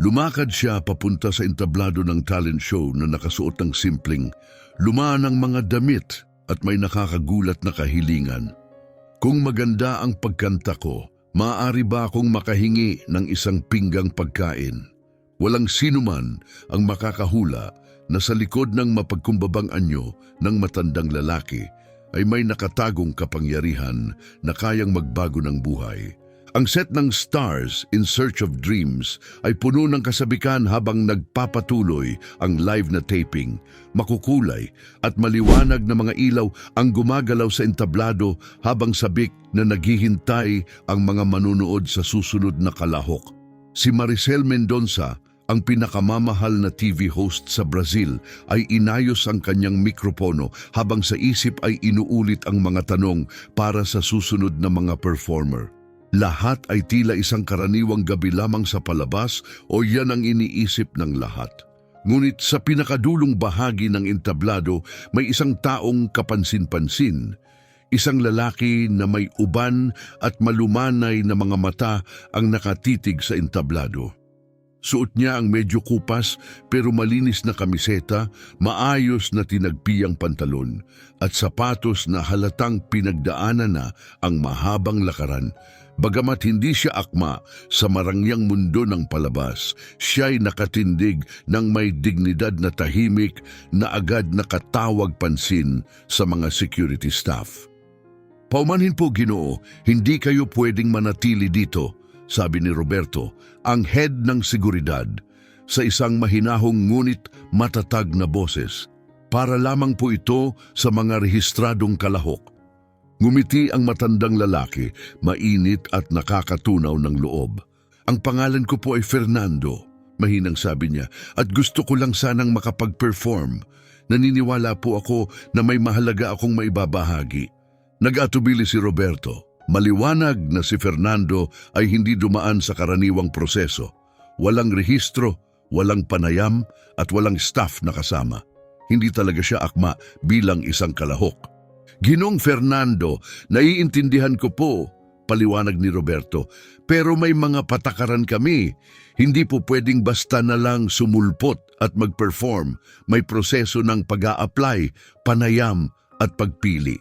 Lumakad siya papunta sa entablado ng talent show na nakasuot ng simpleng, luma ng mga damit at may nakakagulat na kahilingan. Kung maganda ang pagkanta ko, maaari ba akong makahingi ng isang pinggang pagkain? Walang sinuman ang makakahula na sa likod ng mapagkumbabang anyo ng matandang lalaki ay may nakatagong kapangyarihan na kayang magbago ng buhay. Ang set ng Stars in Search of Dreams ay puno ng kasabikan habang nagpapatuloy ang live na taping. Makukulay at maliwanag na mga ilaw ang gumagalaw sa entablado habang sabik na naghihintay ang mga manunood sa susunod na kalahok. Si Maricel Mendonça, ang pinakamamahal na TV host sa Brazil, ay inayos ang kanyang mikropono habang sa isip ay inuulit ang mga tanong para sa susunod na mga performer. Lahat ay tila isang karaniwang gabi lamang sa palabas o yan ang iniisip ng lahat. Ngunit sa pinakadulong bahagi ng entablado may isang taong kapansin-pansin. Isang lalaki na may uban at malumanay na mga mata ang nakatitig sa entablado. Suot niya ang medyo kupas pero malinis na kamiseta, maayos na tinagpiang pantalon at sapatos na halatang pinagdaanan na ang mahabang lakaran. Bagamat hindi siya akma sa marangyang mundo ng palabas, siya'y nakatindig ng may dignidad na tahimik na agad nakatawag pansin sa mga security staff. "Paumanhin po, Ginoo, hindi kayo pwedeng manatili dito," sabi ni Roberto, ang head ng seguridad, sa isang mahinahong ngunit matatag na boses. "Para lamang po ito sa mga rehistradong kalahok." Ngumiti ang matandang lalaki, mainit at nakakatunaw ng loob. "Ang pangalan ko po ay Fernando," mahinang sabi niya, "at gusto ko lang sanang makapag-perform. Naniniwala po ako na may mahalaga akong maibabahagi." Nag-atubili si Roberto. Maliwanag na si Fernando ay hindi dumaan sa karaniwang proseso. Walang rehistro, walang panayam at walang staff na kasama. Hindi talaga siya akma bilang isang kalahok. "Ginong Fernando, naiintindihan ko po," paliwanag ni Roberto, "pero may mga patakaran kami. Hindi po pwedeng basta na lang sumulpot at mag-perform. May proseso ng pag-a-apply, panayam at pagpili."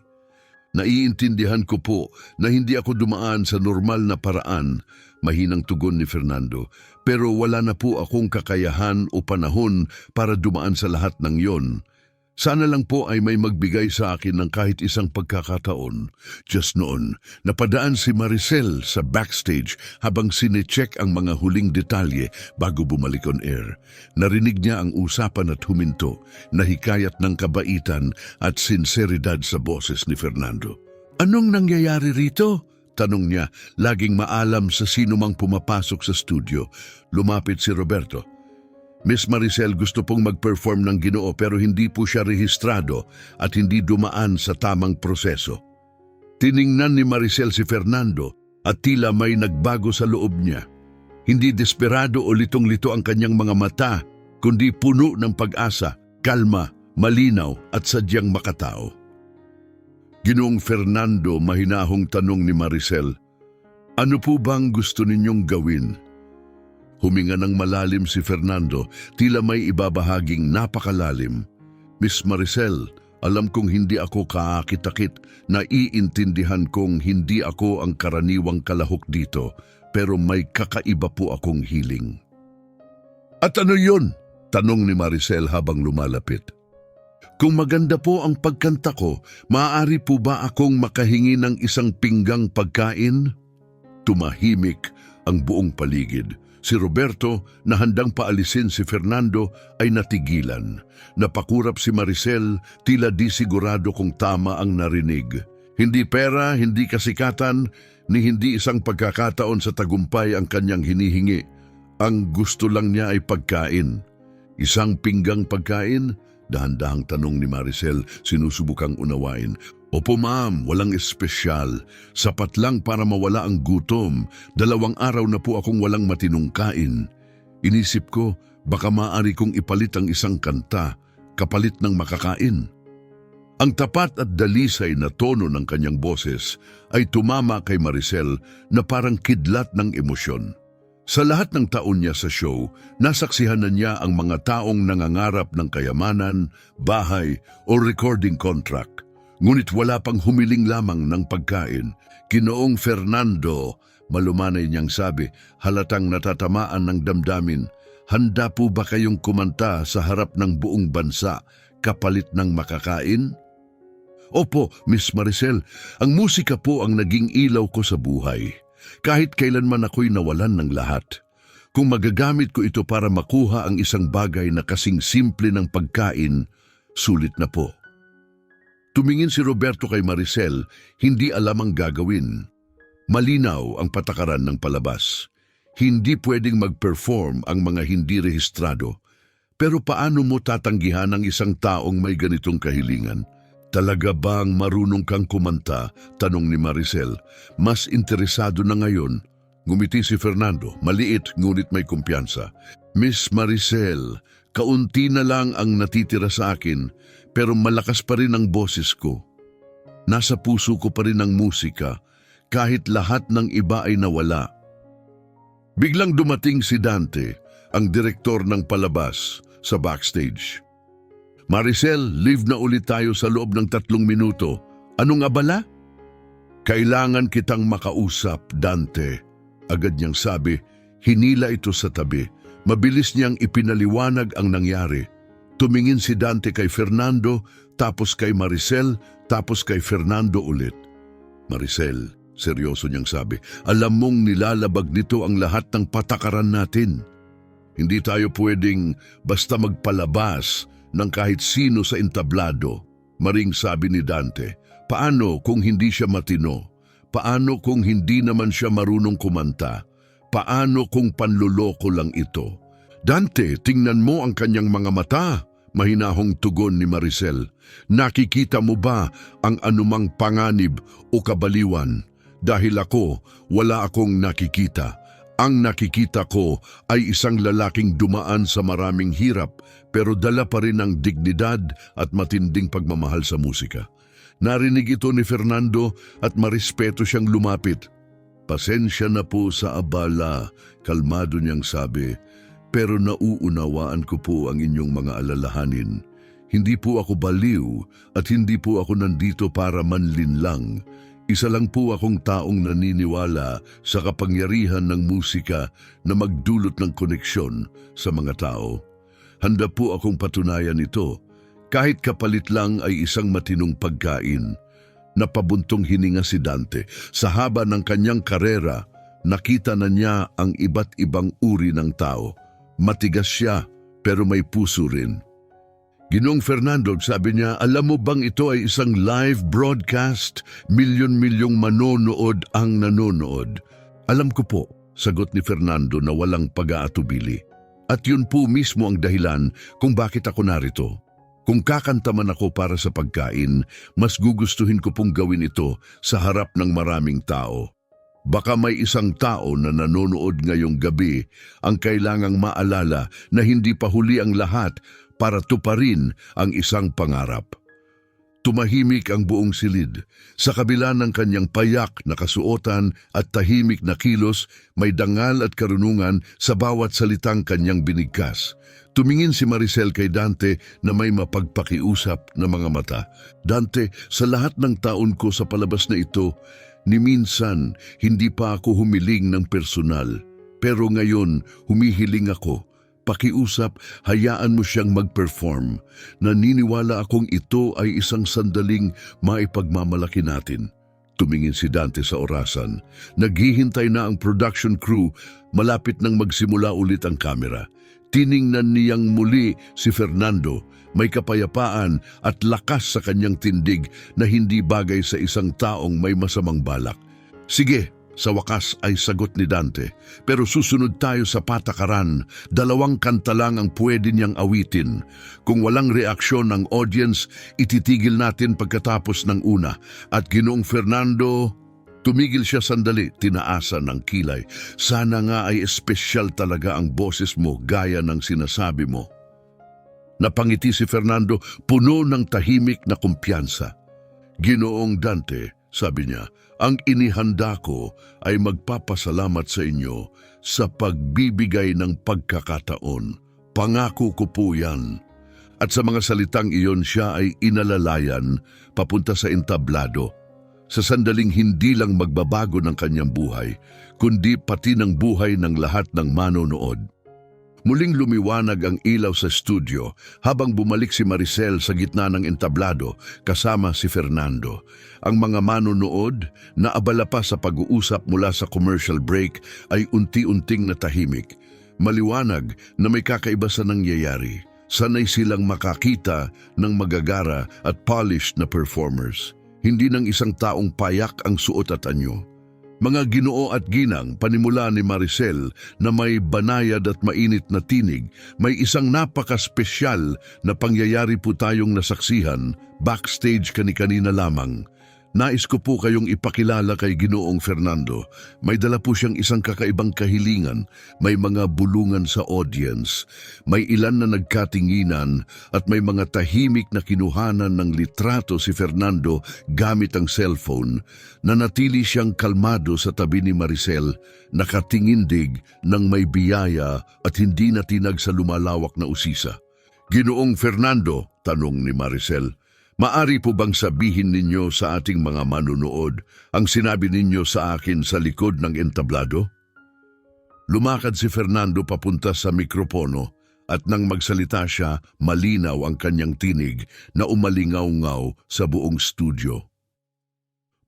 "Naiintindihan ko po na hindi ako dumaan sa normal na paraan," mahinang tugon ni Fernando, "pero wala na po akong kakayahan o panahon para dumaan sa lahat ng yon. Sana lang po ay may magbigay sa akin ng kahit isang pagkakataon." Just noon, napadaan si Maricel sa backstage habang sinecheck ang mga huling detalye bago bumalik on air. Narinig niya ang usapan at huminto, nahikayat ng kabaitan at sinseridad sa boses ni Fernando. "Anong nangyayari rito?" tanong niya, laging maalam sa sino mang pumapasok sa studio. Lumapit si Roberto. "Miss Maricel, gusto pong mag-perform ng Ginoo pero hindi po siya rehistrado at hindi dumaan sa tamang proseso." Tiningnan ni Maricel si Fernando at tila may nagbago sa loob niya. Hindi desperado o litong-lito ang kanyang mga mata, kundi puno ng pag-asa, kalma, malinaw at sadyang makatao. "Ginoong Fernando," mahinahong tanong ni Maricel, "ano po bang gusto ninyong gawin?" Huminga ng malalim si Fernando, tila may ibabahaging napakalalim. "Miss Maricel, alam kong hindi ako kaakit-akit, naiintindihan kong hindi ako ang karaniwang kalahok dito, pero may kakaiba po akong hiling." "At ano yun?" tanong ni Maricel habang lumalapit. "Kung maganda po ang pagkanta ko, maaari po ba akong makahingi ng isang pinggang pagkain?" Tumahimik ang buong paligid. Si Roberto, na handang paalisin si Fernando, ay natigilan. Napakurap si Maricel, tila di sigurado kung tama ang narinig. Hindi pera, hindi kasikatan, ni hindi isang pagkakataon sa tagumpay ang kanyang hinihingi. Ang gusto lang niya ay pagkain. "Isang pinggang pagkain?" dahan-dahang tanong ni Maricel, sinusubukang unawain. "Opo ma'am, walang espesyal. Sapat lang para mawala ang gutom. 2 araw na po akong walang matinong kain. Inisip ko, baka maaari kong ipalit ang isang kanta, kapalit ng makakain." Ang tapat at dalisay na tono ng kanyang boses ay tumama kay Maricel na parang kidlat ng emosyon. Sa lahat ng taon niya sa show, nasaksihan na niya ang mga taong nangangarap ng kayamanan, bahay o recording contract. Ngunit wala pang humiling lamang ng pagkain. Ginoong Fernando, malumanay niyang sabi, halatang natatamaan ng damdamin, handa po ba kayong kumanta sa harap ng buong bansa kapalit ng makakain? Opo, Miss Maricel, ang musika po ang naging ilaw ko sa buhay. Kahit kailanman ako'y nawalan ng lahat. Kung magagamit ko ito para makuha ang isang bagay na kasing simple ng pagkain, sulit na po. Tumingin si Roberto kay Maricel, hindi alam ang gagawin. Malinaw ang patakaran ng palabas. Hindi pwedeng mag-perform ang mga hindi rehistrado. Pero paano mo tatanggihan ang isang taong may ganitong kahilingan? Talaga bang marunong kang kumanta? Tanong ni Maricel. Mas interesado na ngayon. Ngumiti si Fernando, maliit ngunit may kumpiyansa. Miss Maricel, kaunti na lang ang natitira sa akin, pero malakas pa rin ang boses ko. Nasa puso ko pa rin ang musika, kahit lahat ng iba ay nawala. Biglang dumating si Dante, ang direktor ng palabas, sa backstage. Maricel, leave na ulit tayo sa loob ng 3 minuto. Anong abala? Kailangan kitang makausap, Dante. Agad niyang sabi, hinila ito sa tabi. Mabilis niyang ipinaliwanag ang nangyari. Tumingin si Dante kay Fernando, tapos kay Maricel, tapos kay Fernando ulit. Maricel, seryoso niyang sabi, alam mong nilalabag nito ang lahat ng patakaran natin. Hindi tayo pwedeng basta magpalabas ng kahit sino sa entablado. Maring sabi ni Dante, paano kung hindi siya matino? Paano kung hindi naman siya marunong kumanta? Paano kung panluloko lang ito? Dante, tingnan mo ang kanyang mga mata. Mahinahong tugon ni Maricel. Nakikita mo ba ang anumang panganib o kabaliwan? Dahil ako, wala akong nakikita. Ang nakikita ko ay isang lalaking dumaan sa maraming hirap pero dala pa rin ang dignidad at matinding pagmamahal sa musika. Narinig ito ni Fernando at marespeto siyang lumapit. Pasensya na po sa abala, kalmado niyang sabi, pero nauunawaan ko po ang inyong mga alalahanin. Hindi po ako baliw at hindi po ako nandito para manlinlang. Isa lang po akong taong naniniwala sa kapangyarihan ng musika na magdulot ng koneksyon sa mga tao. Handa po akong patunayan ito, kahit kapalit lang ay isang matinong pagkain. Napabuntong hininga si Dante. Sa haba ng kanyang karera, nakita na niya ang iba't ibang uri ng tao. Matigas siya, pero may puso rin. Ginoong Fernando, sabi niya, alam mo bang ito ay isang live broadcast? Milyon-milyong manonood ang nanonood. Alam ko po, sagot ni Fernando na walang pag-aatubili. At yun po mismo ang dahilan kung bakit ako narito. Kung kakanta man ako para sa pagkain, mas gugustuhin ko pong gawin ito sa harap ng maraming tao. Baka may isang tao na nanonood ngayong gabi ang kailangang maalala na hindi pa huli ang lahat para tuparin ang isang pangarap. Tumahimik ang buong silid. Sa kabila ng kanyang payak na kasuotan at tahimik na kilos, may dangal at karunungan sa bawat salitang kanyang binigkas. Tumingin si Maricel kay Dante na may mapagpakiusap na mga mata. Dante, sa lahat ng taon ko sa palabas na ito, ni minsan hindi pa ako humiling ng personal. Pero ngayon, humihiling ako. Pakiusap, hayaan mo siyang mag-perform. Naniniwala akong ito ay isang sandaling maipagmamalaki natin. Tumingin si Dante sa orasan. Naghihintay na ang production crew, malapit nang magsimula ulit ang kamera. Tiningnan niyang muli si Fernando, may kapayapaan at lakas sa kanyang tindig na hindi bagay sa isang taong may masamang balak. Sige, sa wakas ay sagot ni Dante, pero susunod tayo sa patakaran. 2 kanta lang ang pwede niyang awitin. Kung walang reaksyon ng audience, ititigil natin pagkatapos ng una. At Ginoong Fernando, tumigil siya sandali, tinaasa ng kilay. Sana nga ay espesyal talaga ang boses mo gaya ng sinasabi mo. Napangiti si Fernando, puno ng tahimik na kumpiyansa. Ginoong Dante, sabi niya, ang inihanda ko ay magpapasalamat sa inyo sa pagbibigay ng pagkakataon. Pangako ko po yan. At sa mga salitang iyon siya ay inalalayan papunta sa entablado. Sa sandaling hindi lang magbabago ng kanyang buhay, kundi pati ng buhay ng lahat ng manonood. Muling lumiwanag ang ilaw sa studio habang bumalik si Maricel sa gitna ng entablado kasama si Fernando. Ang mga manonood na abala pa sa pag-uusap mula sa commercial break ay unti-unting natahimik. Maliwanag na may kakaiba sa nangyayari. Sanay silang makakita ng magagara at polished na performers. Hindi ng isang taong payak ang suot at anyo. Mga ginoo at ginang, panimula ni Maricel na may banayad at mainit na tinig, may isang napaka-spesyal na pangyayari po tayong nasaksihan backstage kani-kanina lamang. Nais ko po kayong ipakilala kay Ginoong Fernando. May dala po siyang isang kakaibang kahilingan, may mga bulungan sa audience, may ilan na nagkatinginan at may mga tahimik na kinuhanan ng litrato si Fernando gamit ang cellphone. Nanatili siyang kalmado sa tabi ni Maricel, nakatingindig ng may biyaya at hindi natinag sa lumalawak na usisa. Ginoong Fernando, tanong ni Maricel, maari po bang sabihin ninyo sa ating mga manunood ang sinabi ninyo sa akin sa likod ng entablado? Lumakad si Fernando papunta sa mikropono at nang magsalita siya, malinaw ang kanyang tinig na umalingaw-ngaw sa buong studio.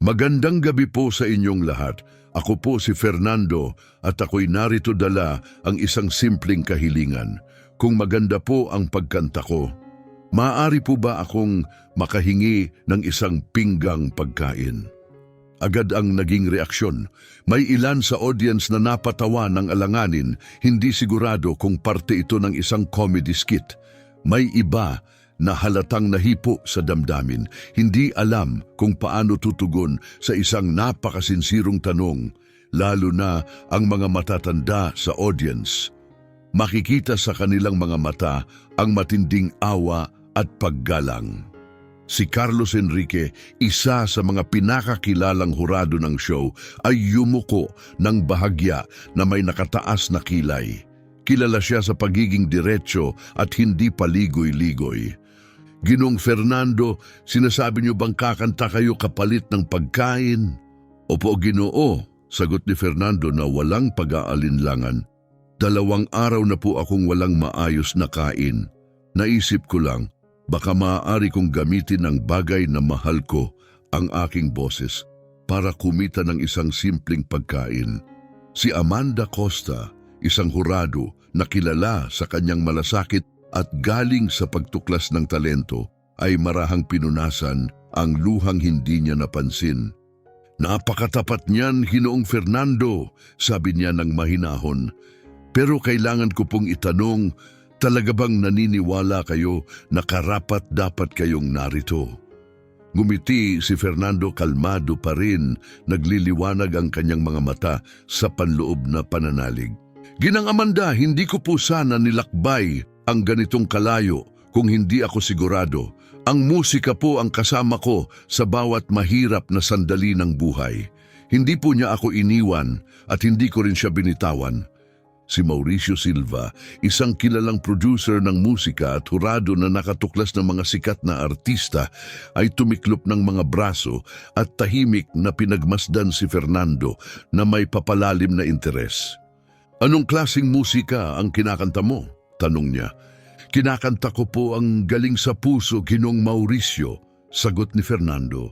Magandang gabi po sa inyong lahat. Ako po si Fernando at ako'y narito dala ang isang simpleng kahilingan. Kung maganda po ang pagkanta ko, maaari po ba akong makahingi ng isang pinggang pagkain? Agad ang naging reaksyon. May ilan sa audience na napatawa ng alanganin, hindi sigurado kung parte ito ng isang comedy skit. May iba na halatang nahipo sa damdamin, hindi alam kung paano tutugon sa isang napakasinsirong tanong, lalo na ang mga matatanda sa audience. Makikita sa kanilang mga mata ang matinding awa at paggalang. Si Carlos Enrique, isa sa mga pinakakilalang hurado ng show, ay yumuko ng bahagya na may nakataas na kilay. Kilala siya sa pagiging diretso at hindi paligoy-ligoy. Ginong Fernando, sinasabi niyo bang kakanta kayo kapalit ng pagkain? Opo, Ginoo, sagot ni Fernando na walang pag-aalinlangan. 2 araw na po akong walang maayos na kain. Naisip ko lang, baka maaari kong gamitin ng bagay na mahal ko, ang aking boses, para kumita ng isang simpleng pagkain. Si Amanda Costa, isang hurado na kilala sa kanyang malasakit at galing sa pagtuklas ng talento, ay marahang pinunasan ang luhang hindi niya napansin. Napakatapat niyan, Ginoong Fernando, sabi niya ng mahinahon. Pero kailangan ko pong itanong, talaga bang naniniwala kayo na karapat-dapat kayong narito? Ngumiti si Fernando, kalmado pa rin, nagliliwanag ang kanyang mga mata sa panloob na pananalig. Ginang Amanda, hindi ko po sana nilakbay ang ganitong kalayo kung hindi ako sigurado. Ang musika po ang kasama ko sa bawat mahirap na sandali ng buhay. Hindi po niya ako iniwan at hindi ko rin siya binitawan. Si Mauricio Silva, isang kilalang producer ng musika at hurado na nakatuklas ng mga sikat na artista, ay tumiklop ng mga braso at tahimik na pinagmasdan si Fernando na may papalalim na interes. Anong klaseng musika ang kinakanta mo? Tanong niya. Kinakanta ko po ang galing sa puso, Ginong Mauricio, sagot ni Fernando.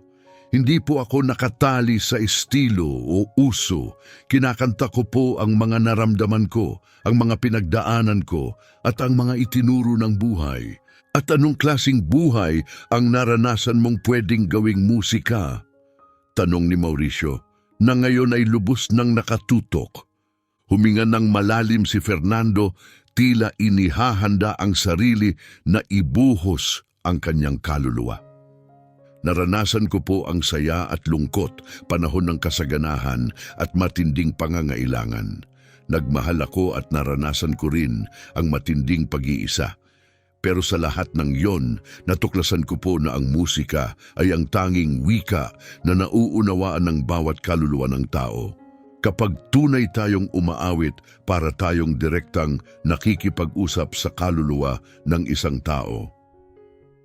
Hindi po ako nakatali sa estilo o uso. Kinakanta ko po ang mga naramdaman ko, ang mga pinagdaanan ko, at ang mga itinuro ng buhay. At anong klaseng buhay ang naranasan mong pwedeng gawing musika? Tanong ni Mauricio, na ngayon ay lubos nang nakatutok. Huminga ng malalim si Fernando, tila inihahanda ang sarili na ibuhos ang kanyang kaluluwa. Naranasan ko po ang saya at lungkot, panahon ng kasaganahan at matinding pangangailangan. Nagmahal ako at naranasan ko rin ang matinding pag-iisa. Pero sa lahat ng yon, natuklasan ko po na ang musika ay ang tanging wika na nauunawaan ng bawat kaluluwa ng tao. Kapag tunay tayong umaawit para tayong direktang nakikipag-usap sa kaluluwa ng isang tao.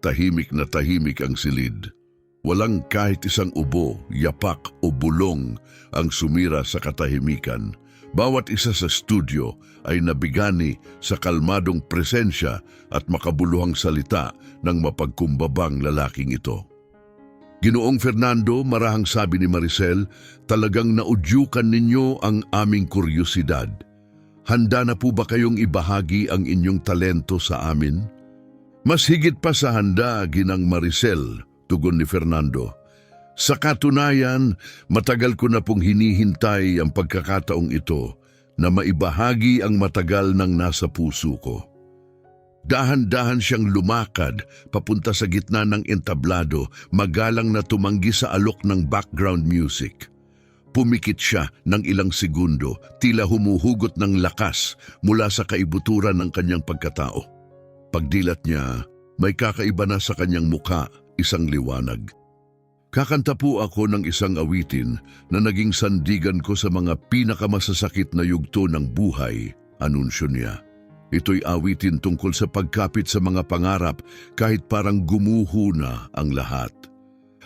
Tahimik na tahimik ang silid. Walang kahit isang ubo, yapak o bulong ang sumira sa katahimikan. Bawat isa sa studio ay nabigani sa kalmadong presensya at makabuluhang salita ng mapagkumbabang lalaking ito. Ginoong Fernando, marahang sabi ni Maricel, talagang naudyukan ninyo ang aming kuryosidad. Handa na po ba kayong ibahagi ang inyong talento sa amin? Mas higit pa sa handa, Ginang Maricel, tugon ni Fernando. Sa katunayan, matagal ko na pong hinihintay ang pagkakataong ito na maibahagi ang matagal ng nasa puso ko. Dahan-dahan siyang lumakad papunta sa gitna ng entablado, magalang na tumanggi sa alok ng background music. Pumikit siya ng ilang segundo, tila humuhugot ng lakas mula sa kaibuturan ng kanyang pagkatao. Pagdilat niya, may kakaiba na sa kanyang mukha, isang liwanag. Kakanta po ako ng isang awitin na naging sandigan ko sa mga pinakamasasakit na yugto ng buhay, anunsyo niya. Ito'y awitin tungkol sa pagkapit sa mga pangarap kahit parang gumuho na ang lahat.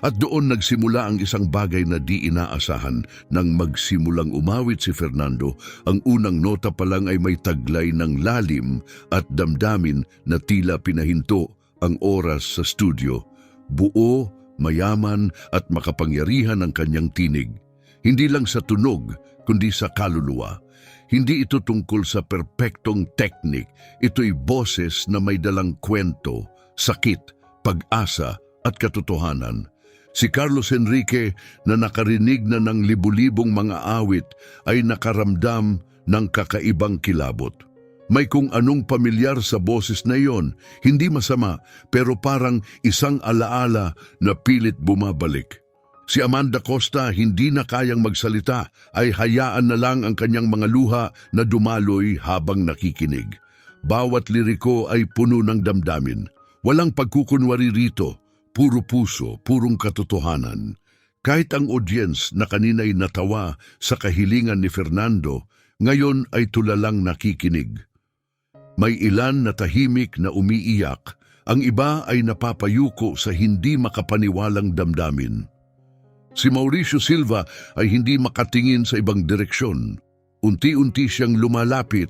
At doon nagsimula ang isang bagay na di inaasahan. Nang magsimulang umawit si Fernando, ang unang nota pa lang ay may taglay ng lalim at damdamin na tila pinahinto ang oras sa studio. Buo, mayaman at makapangyarihan ang kanyang tinig. Hindi lang sa tunog, kundi sa kaluluwa. Hindi ito tungkol sa perpektong teknik. Ito'y boses na may dalang kwento, sakit, pag-asa at katotohanan. Si Carlos Enrique na nakarinig na ng libu-libong mga awit ay nakaramdam ng kakaibang kilabot. May kung anong pamilyar sa boses na iyon, hindi masama pero parang isang alaala na pilit bumabalik. Si Amanda Costa hindi na kayang magsalita ay hayaan na lang ang kanyang mga luha na dumaloy habang nakikinig. Bawat liriko ay puno ng damdamin. Walang pagkukunwari rito, puro puso, purong katotohanan. Kahit ang audience na kanina'y natawa sa kahilingan ni Fernando, ngayon ay tulalang nakikinig. May ilan na tahimik na umiiyak, ang iba ay napapayuko sa hindi makapaniwalang damdamin. Si Mauricio Silva ay hindi makatingin sa ibang direksyon. Unti-unti siyang lumalapit,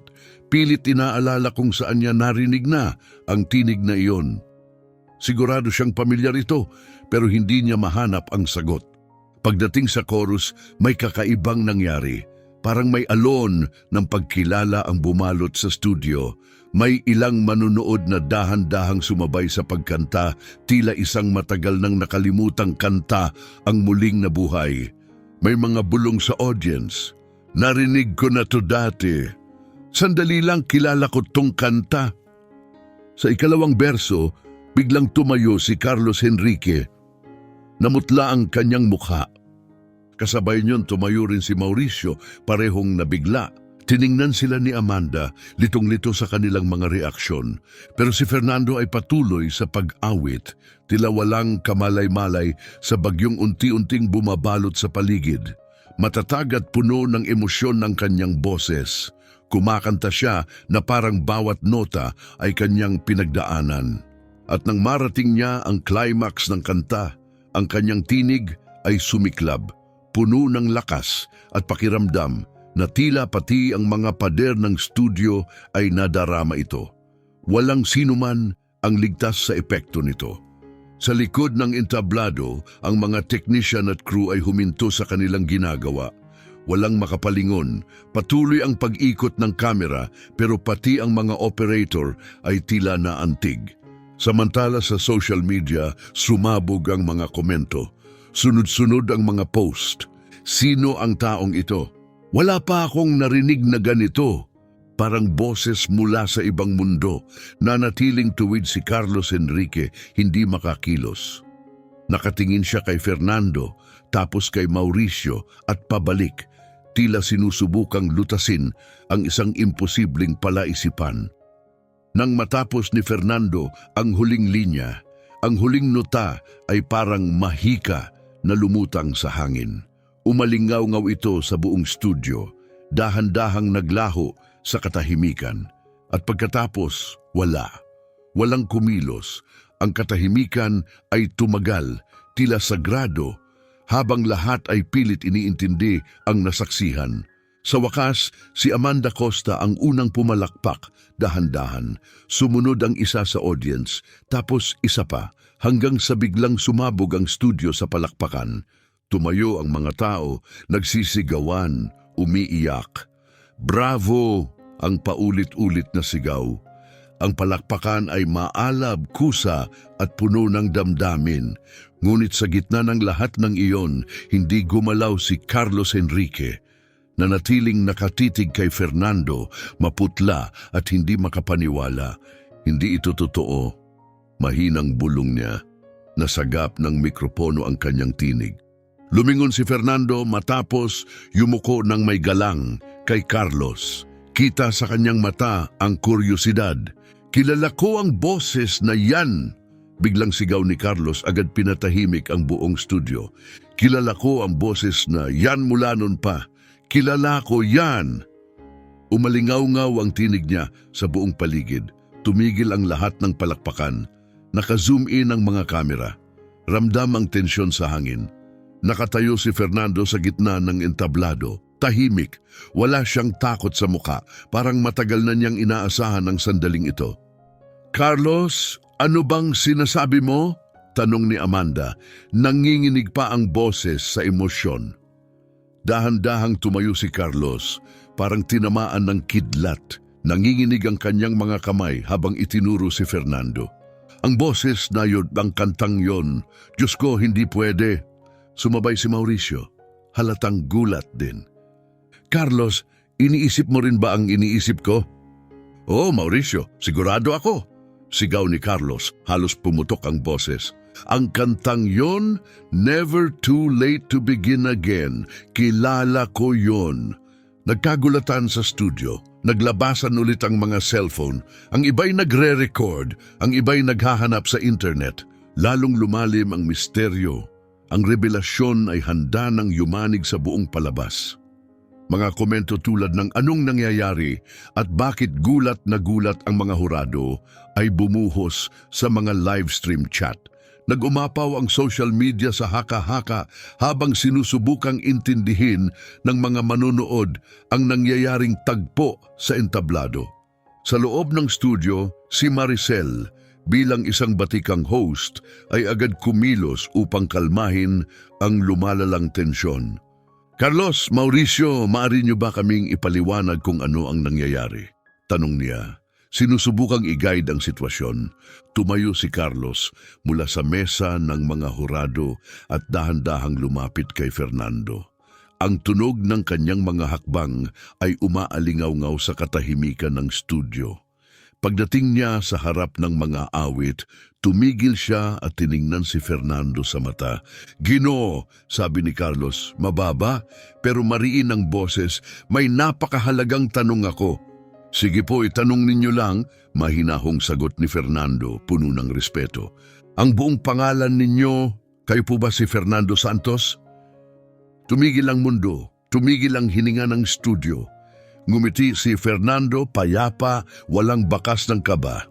pilit inaalala kung saan niya narinig na ang tinig na iyon. Sigurado siyang pamilyar ito, pero hindi niya mahanap ang sagot. Pagdating sa chorus, may kakaibang nangyari. Parang may alon ng pagkilala ang bumalot sa studio. May ilang manunood na dahan-dahang sumabay sa pagkanta, tila isang matagal nang nakalimutang kanta ang muling nabuhay. May mga bulong sa audience. Narinig ko na to dati. Sandali lang kilala ko tong kanta. Sa ikalawang berso, biglang tumayo si Carlos Enrique. Namutla ang kanyang mukha. Kasabay niyon tumayo rin si Mauricio, parehong nabigla. Tiningnan sila ni Amanda, litong-lito sa kanilang mga reaksyon. Pero si Fernando ay patuloy sa pag-awit, tila walang kamalay-malay sa bagyong unti-unting bumabalot sa paligid. Matatag at puno ng emosyon ng kanyang boses. Kumakanta siya na parang bawat nota ay kanyang pinagdaanan. At nang marating niya ang climax ng kanta, ang kanyang tinig ay sumiklab, puno ng lakas at pakiramdam na tila pati ang mga pader ng studio ay nadarama ito. Walang sinuman ang ligtas sa epekto nito. Sa likod ng entablado, ang mga technician at crew ay huminto sa kanilang ginagawa. Walang makapalingon, patuloy ang pag-ikot ng kamera pero pati ang mga operator ay tila naantig. Samantala sa social media, sumabog ang mga komento. Sunod-sunod ang mga post. Sino ang taong ito? Wala pa akong narinig na ganito. Parang boses mula sa ibang mundo. Nanatiling tuwid si Carlos Enrique, hindi makakilos. Nakatingin siya kay Fernando, tapos kay Mauricio at pabalik. Tila sinusubukang lutasin ang isang imposibleng palaisipan. Nang matapos ni Fernando ang huling linya, ang huling nota ay parang mahika na lumutang sa hangin. Umalingaw-ngaw ito sa buong studio, dahan-dahang naglaho sa katahimikan. At pagkatapos, wala. Walang kumilos. Ang katahimikan ay tumagal, tila sagrado, habang lahat ay pilit iniintindi ang nasaksihan. Sa wakas, si Amanda Costa ang unang pumalakpak, dahan-dahan. Sumunod ang isa sa audience, tapos isa pa, hanggang sa biglang sumabog ang studio sa palakpakan. Tumayo ang mga tao, nagsisigawan, umiiyak. Bravo! Ang paulit-ulit na sigaw. Ang palakpakan ay maalab, kusa at puno ng damdamin. Ngunit sa gitna ng lahat ng iyon, hindi gumalaw si Carlos Enrique. Nanatiling nakatitig kay Fernando, maputla at hindi makapaniwala. Hindi ito totoo. Mahinang bulong niya. Nasagap ng mikropono ang kanyang tinig. Lumingon si Fernando matapos yumuko ng may galang kay Carlos. Kita sa kanyang mata ang kuryosidad. Kilala ko ang boses na yan! Biglang sigaw ni Carlos, agad pinatahimik ang buong studio. Kilala ko ang boses na yan mula nun pa. Kilala ko yan! Umalingaw-ngaw ang tinig niya sa buong paligid. Tumigil ang lahat ng palakpakan. Naka-zoom in ang mga kamera. Ramdam ang tensyon sa hangin. Nakatayo si Fernando sa gitna ng entablado. Tahimik, wala siyang takot sa muka, parang matagal na niyang inaasahan ang sandaling ito. Carlos, ano bang sinasabi mo? Tanong ni Amanda, nanginginig pa ang boses sa emosyon. Dahan-dahang tumayo si Carlos, parang tinamaan ng kidlat. Nanginginig ang kanyang mga kamay habang itinuro si Fernando. Ang boses na yun, ang kantang yon, Diyos ko, hindi pwede. Sumabay si Mauricio, halatang gulat din. Carlos, iniisip mo rin ba ang iniisip ko? Oo, Mauricio, sigurado ako. Sigaw ni Carlos, halos pumutok ang boses. Ang kantang yon, Never Too Late to Begin Again. Kilala ko yon. Nagkagulatan sa studio. Naglabasan ulit ang mga cellphone. Ang iba'y nagre-record. Ang iba'y naghahanap sa internet. Lalong lumalim ang misteryo. Ang revelasyon ay handa ng yumanig sa buong palabas. Mga komento tulad ng anong nangyayari at bakit gulat na gulat ang mga hurado ay bumuhos sa mga live stream chat. Nag-umapaw ang social media sa haka-haka habang sinusubukang intindihin ng mga manonood ang nangyayaring tagpo sa entablado. Sa loob ng studio, si Maricel bilang isang batikang host ay agad kumilos upang kalmahin ang lumalalang tensyon. Carlos, Mauricio, maaari niyo ba kaming ipaliwanag kung ano ang nangyayari? Tanong niya. Sinusubukang i-guide ang sitwasyon. Tumayo si Carlos mula sa mesa ng mga hurado at dahan-dahang lumapit kay Fernando. Ang tunog ng kanyang mga hakbang ay umaalingaw-ngaw sa katahimikan ng studio. Pagdating niya sa harap ng mga awit, tumigil siya at tiningnan si Fernando sa mata. Ginoo, sabi ni Carlos, mababa pero mariin ang boses, may napakahalagang tanong ako. Sige po, itanong ninyo lang, mahinahong sagot ni Fernando, puno ng respeto. Ang buong pangalan ninyo, kayo po ba si Fernando Santos? Tumigil ang mundo, tumigil ang hininga ng studio. Ngumiti si Fernando, payapa, walang bakas ng kaba.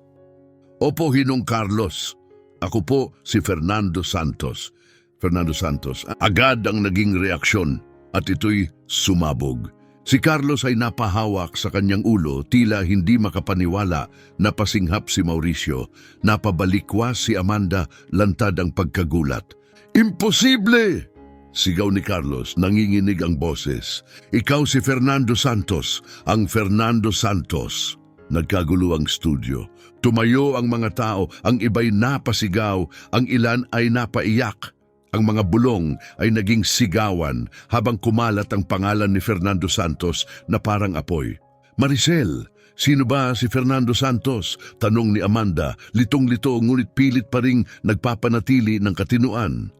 Opo, Hinong Carlos. Ako po si Fernando Santos. Fernando Santos. Agad ang naging reaksyon at ito'y sumabog. Si Carlos ay napahawak sa kanyang ulo, tila hindi makapaniwala. Napasinghap si Mauricio. Napabalikwas si Amanda, lantad ang pagkagulat. Imposible! Sigaw ni Carlos, nanginginig ang boses. Ikaw si Fernando Santos, ang Fernando Santos. Nagkagulo ang studio. Tumayo ang mga tao, ang iba'y napasigaw, ang ilan ay napaiyak. Ang mga bulong ay naging sigawan habang kumalat ang pangalan ni Fernando Santos na parang apoy. Maricel, sino ba si Fernando Santos? Tanong ni Amanda, litong-lito ngunit pilit pa ring nagpapanatili ng katinuan.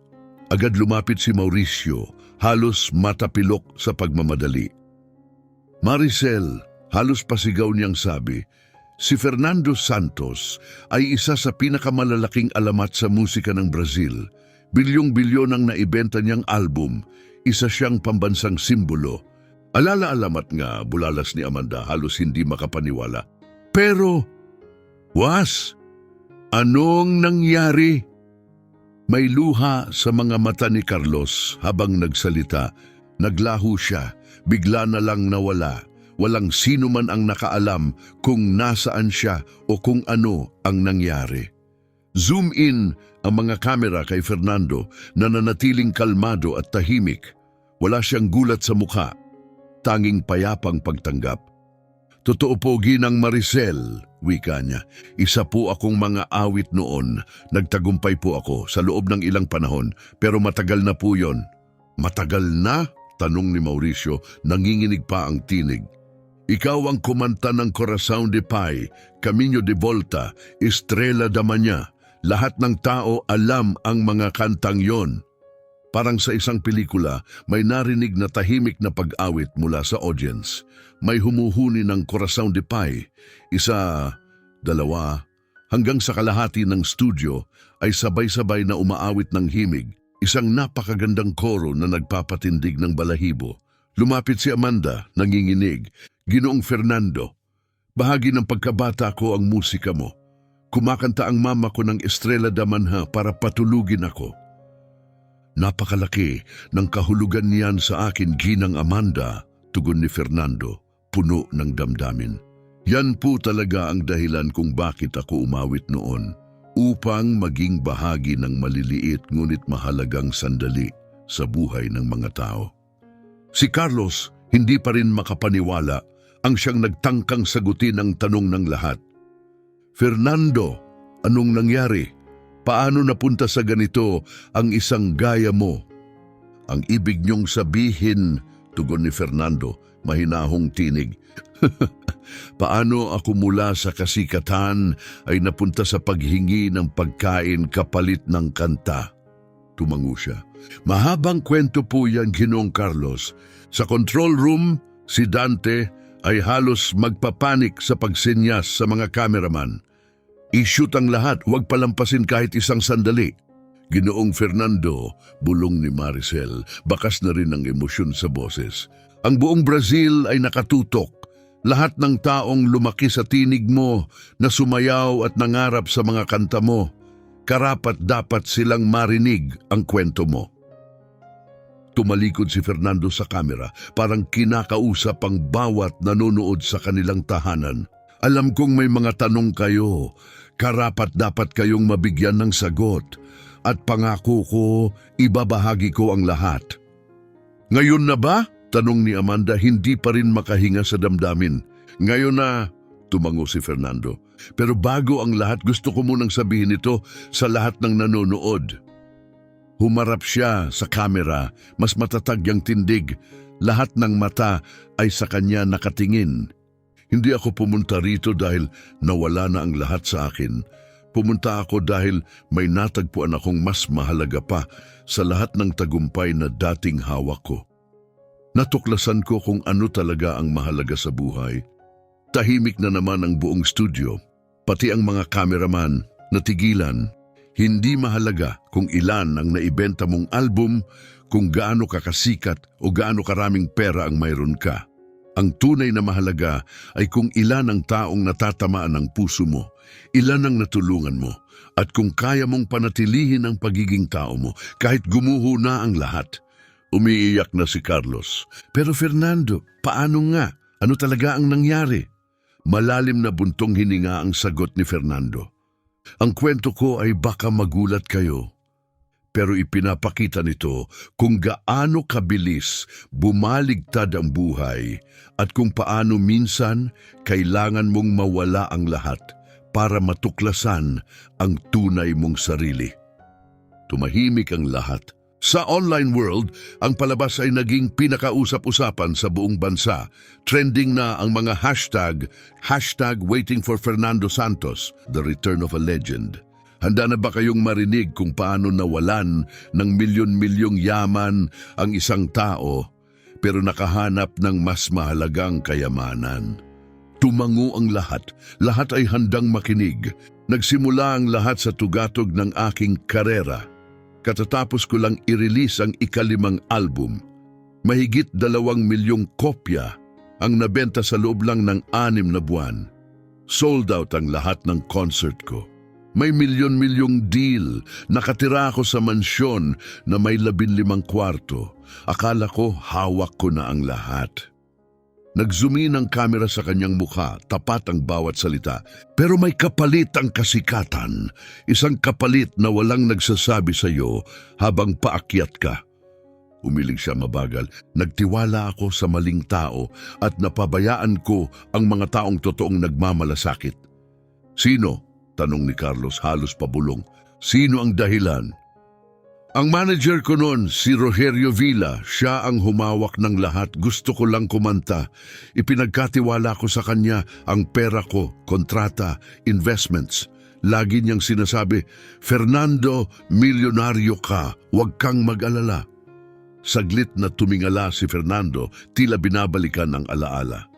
Agad lumapit si Mauricio, halos matapilok sa pagmamadali. Maricel, halos pasigaw niyang sabi, Si Fernando Santos ay isa sa pinakamalalaking alamat sa musika ng Brazil. Bilyong-bilyon ang naibenta niyang album, isa siyang pambansang simbolo. Alala-alamat nga, bulalas ni Amanda, halos hindi makapaniwala. Pero, anong nangyari? May luha sa mga mata ni Carlos habang nagsalita. Naglaho siya, bigla na lang nawala. Walang sino man ang nakaalam kung nasaan siya o kung ano ang nangyari. Zoom in ang mga kamera kay Fernando na nanatiling kalmado at tahimik. Wala siyang gulat sa mukha, tanging payapang pagtanggap. Totoo po, Ginang Maricel, wika niya. Isa po akong mga awit noon. Nagtagumpay po ako sa loob ng ilang panahon, pero matagal na po yon. Matagal na? Tanong ni Mauricio, nanginginig pa ang tinig. Ikaw ang kumanta ng Corazón de Pay, Camino de Volta, Estrella da Mañana. Lahat ng tao alam ang mga kantang yon. Parang sa isang pelikula, may narinig na tahimik na pag-awit mula sa audience. May humuhuni ng Corazón de Pay. Isa, dalawa, hanggang sa kalahati ng studio ay sabay-sabay na umaawit ng himig. Isang napakagandang koro na nagpapatindig ng balahibo. Lumapit si Amanda, nanginginig. Ginoong Fernando, bahagi ng pagkabata ko ang musika mo. Kumakanta ang mama ko ng Estrella da Mañana para patulugin ako. Napakalaki ng kahulugan niyan sa akin, Ginang Amanda, tugon ni Fernando, puno ng damdamin. Yan po talaga ang dahilan kung bakit ako umawit noon, upang maging bahagi ng maliliit ngunit mahalagang sandali sa buhay ng mga tao. Si Carlos hindi pa rin makapaniwala ang siyang nagtangkang sagutin ang tanong ng lahat. Fernando, anong nangyari? Paano napunta sa ganito ang isang gaya mo? Ang ibig niyong sabihin, tugon ni Fernando, mahinahong tinig. Paano ako mula sa kasikatan ay napunta sa paghingi ng pagkain kapalit ng kanta? Tumango siya. Mahabang kwento po yan, Ginoong Carlos. Sa control room, si Dante ay halos magpapanik sa pagsenyas sa mga cameraman. I-shoot ang lahat, huwag palampasin kahit isang sandali. Ginoong Fernando, bulong ni Maricel, bakas na rin ang emosyon sa boses. Ang buong Brazil ay nakatutok. Lahat ng taong lumaki sa tinig mo, na sumayaw at nangarap sa mga kanta mo, karapat dapat silang marinig ang kwento mo. Tumalikod si Fernando sa kamera, parang kinakausap ang bawat nanonood sa kanilang tahanan. Alam kong may mga tanong kayo, karapat dapat kayong mabigyan ng sagot, at pangako ko, ibabahagi ko ang lahat. Ngayon na ba? Tanong ni Amanda, hindi pa rin makahinga sa damdamin. Ngayon na, tumango si Fernando. Pero bago ang lahat, gusto ko munang sabihin ito sa lahat ng nanonood. Humarap siya sa kamera, mas matatag yang tindig. Lahat ng mata ay sa kanya nakatingin. Hindi ako pumunta rito dahil nawala na ang lahat sa akin. Pumunta ako dahil may natagpuan akong mas mahalaga pa sa lahat ng tagumpay na dating hawak ko. Natuklasan ko kung ano talaga ang mahalaga sa buhay. Tahimik na naman ang buong studio, pati ang mga cameraman natigilan. Hindi mahalaga kung ilan ang naibenta mong album, kung gaano ka kasikat o gaano karaming pera ang mayroon ka. Ang tunay na mahalaga ay kung ilan ang taong natatamaan ng puso mo, ilan ang natulungan mo, at kung kaya mong panatilihin ang pagiging tao mo kahit gumuho na ang lahat. Umiiyak na si Carlos. Pero Fernando, paano nga? Ano talaga ang nangyari? Malalim na buntong hininga ang sagot ni Fernando. Ang kwento ko ay baka magulat kayo, pero ipinapakita nito kung gaano kabilis bumaligtad ang buhay at kung paano minsan kailangan mong mawala ang lahat para matuklasan ang tunay mong sarili. Tumahimik ang lahat. Sa online world, ang palabas ay naging pinakausap-usapan sa buong bansa. Trending na ang mga hashtag waiting for Fernando Santos, the return of a legend. Handa na ba kayong marinig kung paano nawalan ng milyon-milyong yaman ang isang tao pero nakahanap ng mas mahalagang kayamanan? Tumango ang lahat. Lahat ay handang makinig. Nagsimula ang lahat sa tugatog ng aking karera. Katatapos ko lang i-release ang ika-5 album. Mahigit 2 milyong kopya ang nabenta sa loob lang ng 6 na buwan. Sold out ang lahat ng concert ko. May milyon-milyong deal. Nakatira ako sa mansyon na may 15 kwarto. Akala ko hawak ko na ang lahat. Nag-zoom in ang kamera sa kanyang mukha, tapat ang bawat salita. Pero may kapalit ang kasikatan. Isang kapalit na walang nagsasabi sa iyo habang paakyat ka. Umiling siya mabagal. Nagtiwala ako sa maling tao at napabayaan ko ang mga taong totoong nagmamalasakit. Sino? Tanong ni Carlos halos pabulong. Sino ang dahilan? Ang manager ko noon, si Rogerio Villa, siya ang humawak ng lahat. Gusto ko lang kumanta. Ipinagkatiwala ko sa kanya ang pera ko, kontrata, investments. Lagi niyang sinasabi, Fernando, milyonaryo ka, huwag kang mag-alala. Saglit na tumingala si Fernando, tila binabalikan ang alaala.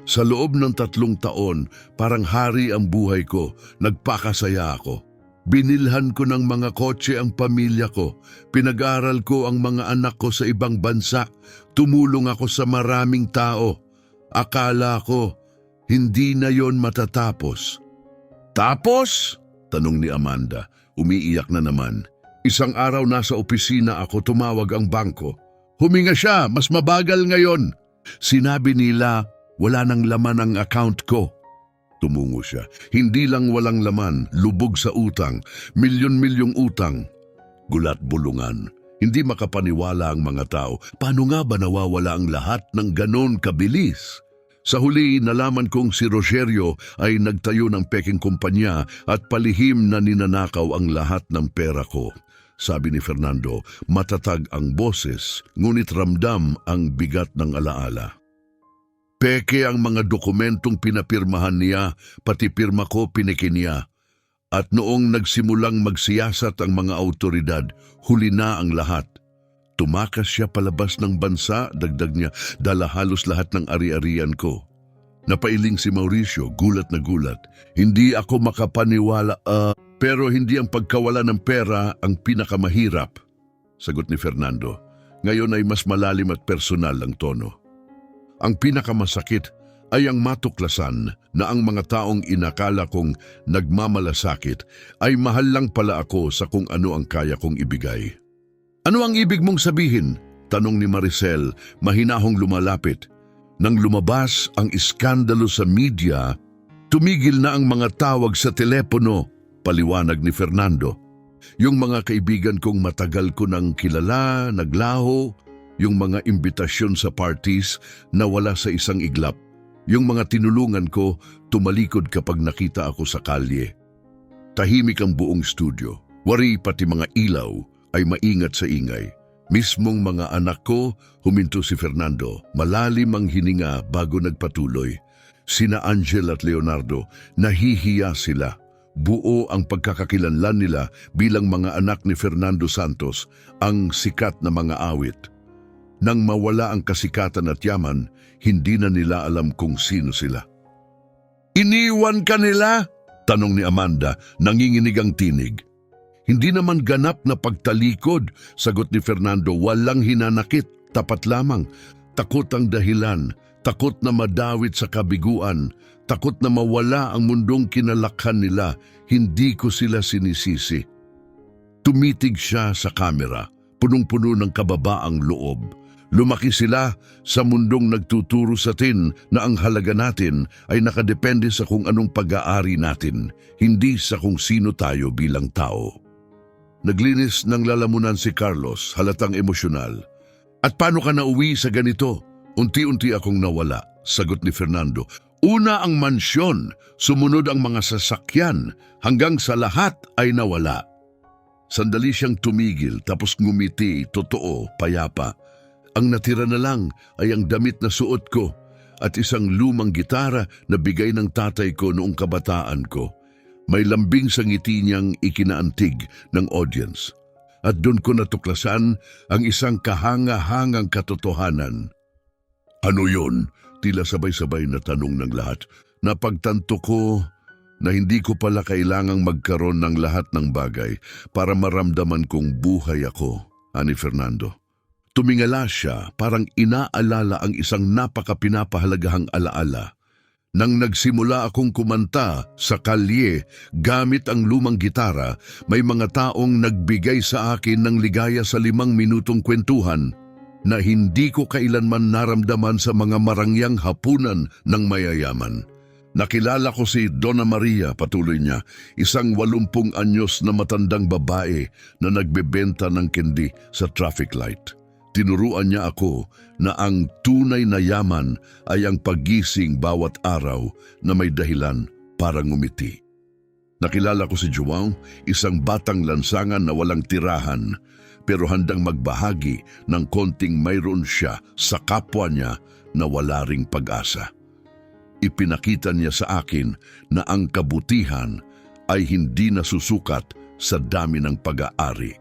Sa loob ng 3 taon, parang hari ang buhay ko, nagpakasaya ako. Binilhan ko ng mga kotse ang pamilya ko. Pinag-aral ko ang mga anak ko sa ibang bansa. Tumulong ako sa maraming tao. Akala ko, hindi na yon matatapos. Tapos? Tanong ni Amanda. Umiiyak na naman. Isang araw nasa opisina ako, tumawag ang bangko. Huminga siya, mas mabagal ngayon. Sinabi nila, wala nang laman ang account ko. Tumungo siya. Hindi lang walang laman, lubog sa utang, milyon-milyong utang. Gulat bulungan. Hindi makapaniwala ang mga tao. Paano nga ba nawawala ang lahat ng ganon kabilis? Sa huli, nalaman kong si Rogerio ay nagtayo ng peking kumpanya at palihim na ninanakaw ang lahat ng pera ko. Sabi ni Fernando, matatag ang boses, ngunit ramdam ang bigat ng alaala. Peke ang mga dokumentong pinapirmahan niya, pati pirma ko piniki niya. At noong nagsimulang magsiyasat ang mga autoridad, huli na ang lahat. Tumakas siya palabas ng bansa, dagdag niya, dala halos lahat ng ari-arian ko. Napailing si Mauricio, gulat na gulat. Hindi ako makapaniwala, pero hindi ang pagkawala ng pera ang pinakamahirap. Sagot ni Fernando. Ngayon ay mas malalim at personal ang tono. Ang pinakamasakit ay ang matuklasan na ang mga taong inakala kong nagmamalasakit ay mahal lang pala ako sa kung ano ang kaya kong ibigay. Ano ang ibig mong sabihin? Tanong ni Maricel, mahinahong lumalapit. Nang lumabas ang iskandalo sa media, tumigil na ang mga tawag sa telepono, paliwanag ni Fernando. Yung mga kaibigan kong matagal ko nang kilala, naglaho. Yung mga imbitasyon sa parties na wala sa isang iglap. Yung mga tinulungan ko, tumalikod kapag nakita ako sa kalye. Tahimik ang buong studio. Wari pati mga ilaw ay maingat sa ingay. Mismong mga anak ko, huminto si Fernando. Malalim ang hininga bago nagpatuloy. Sina Angel at Leonardo, nahihiya sila. Buo ang pagkakakilanlan nila bilang mga anak ni Fernando Santos, ang sikat na mga awit. Nang mawala ang kasikatan at yaman, hindi na nila alam kung sino sila. Iniwan ka nila? Tanong ni Amanda, nanginginig ang tinig. Hindi naman ganap na pagtalikod, sagot ni Fernando, walang hinanakit, tapat lamang. Takot ang dahilan, takot na madawit sa kabiguan, takot na mawala ang mundong kinalakhan nila, hindi ko sila sinisisi. Tumitig siya sa kamera, punong-puno ng kababaang loob. Lumaki sila sa mundong nagtuturo sa atin na ang halaga natin ay nakadepende sa kung anong pag-aari natin, hindi sa kung sino tayo bilang tao. Naglinis ng lalamunan si Carlos, halatang emosyonal. At paano ka nauwi sa ganito? Unti-unti akong nawala, sagot ni Fernando. Una ang mansyon, sumunod ang mga sasakyan, hanggang sa lahat ay nawala. Sandali siyang tumigil, tapos ngumiti, totoo, payapa. Ang natira na lang ay ang damit na suot ko at isang lumang gitara na bigay ng tatay ko noong kabataan ko. May lambing sa ngiti niyang ikinaantig ng audience. At doon ko natuklasan ang isang kahanga-hangang katotohanan. Ano yon? Tila sabay-sabay na tanong ng lahat. Napagtanto ko na hindi ko pala kailangang magkaroon ng lahat ng bagay para maramdaman kong buhay ako, ani Fernando. Tumingala siya, parang inaalala ang isang napakapinapahalagahang alaala. Nang nagsimula akong kumanta sa kalye gamit ang lumang gitara, may mga taong nagbigay sa akin ng ligaya sa 5 minutong kwentuhan na hindi ko kailanman naramdaman sa mga marangyang hapunan ng mayayaman. Nakilala ko si Donna Maria, patuloy niya, isang 80 anyos na matandang babae na nagbebenta ng kendi sa traffic light. Tinuruan niya ako na ang tunay na yaman ay ang paggising bawat araw na may dahilan para ngumiti. Nakilala ko si João, isang batang lansangan na walang tirahan, pero handang magbahagi ng konting mayroon siya sa kapwa niya na wala ring pag-asa. Ipinakita niya sa akin na ang kabutihan ay hindi nasusukat sa dami ng pag-aari,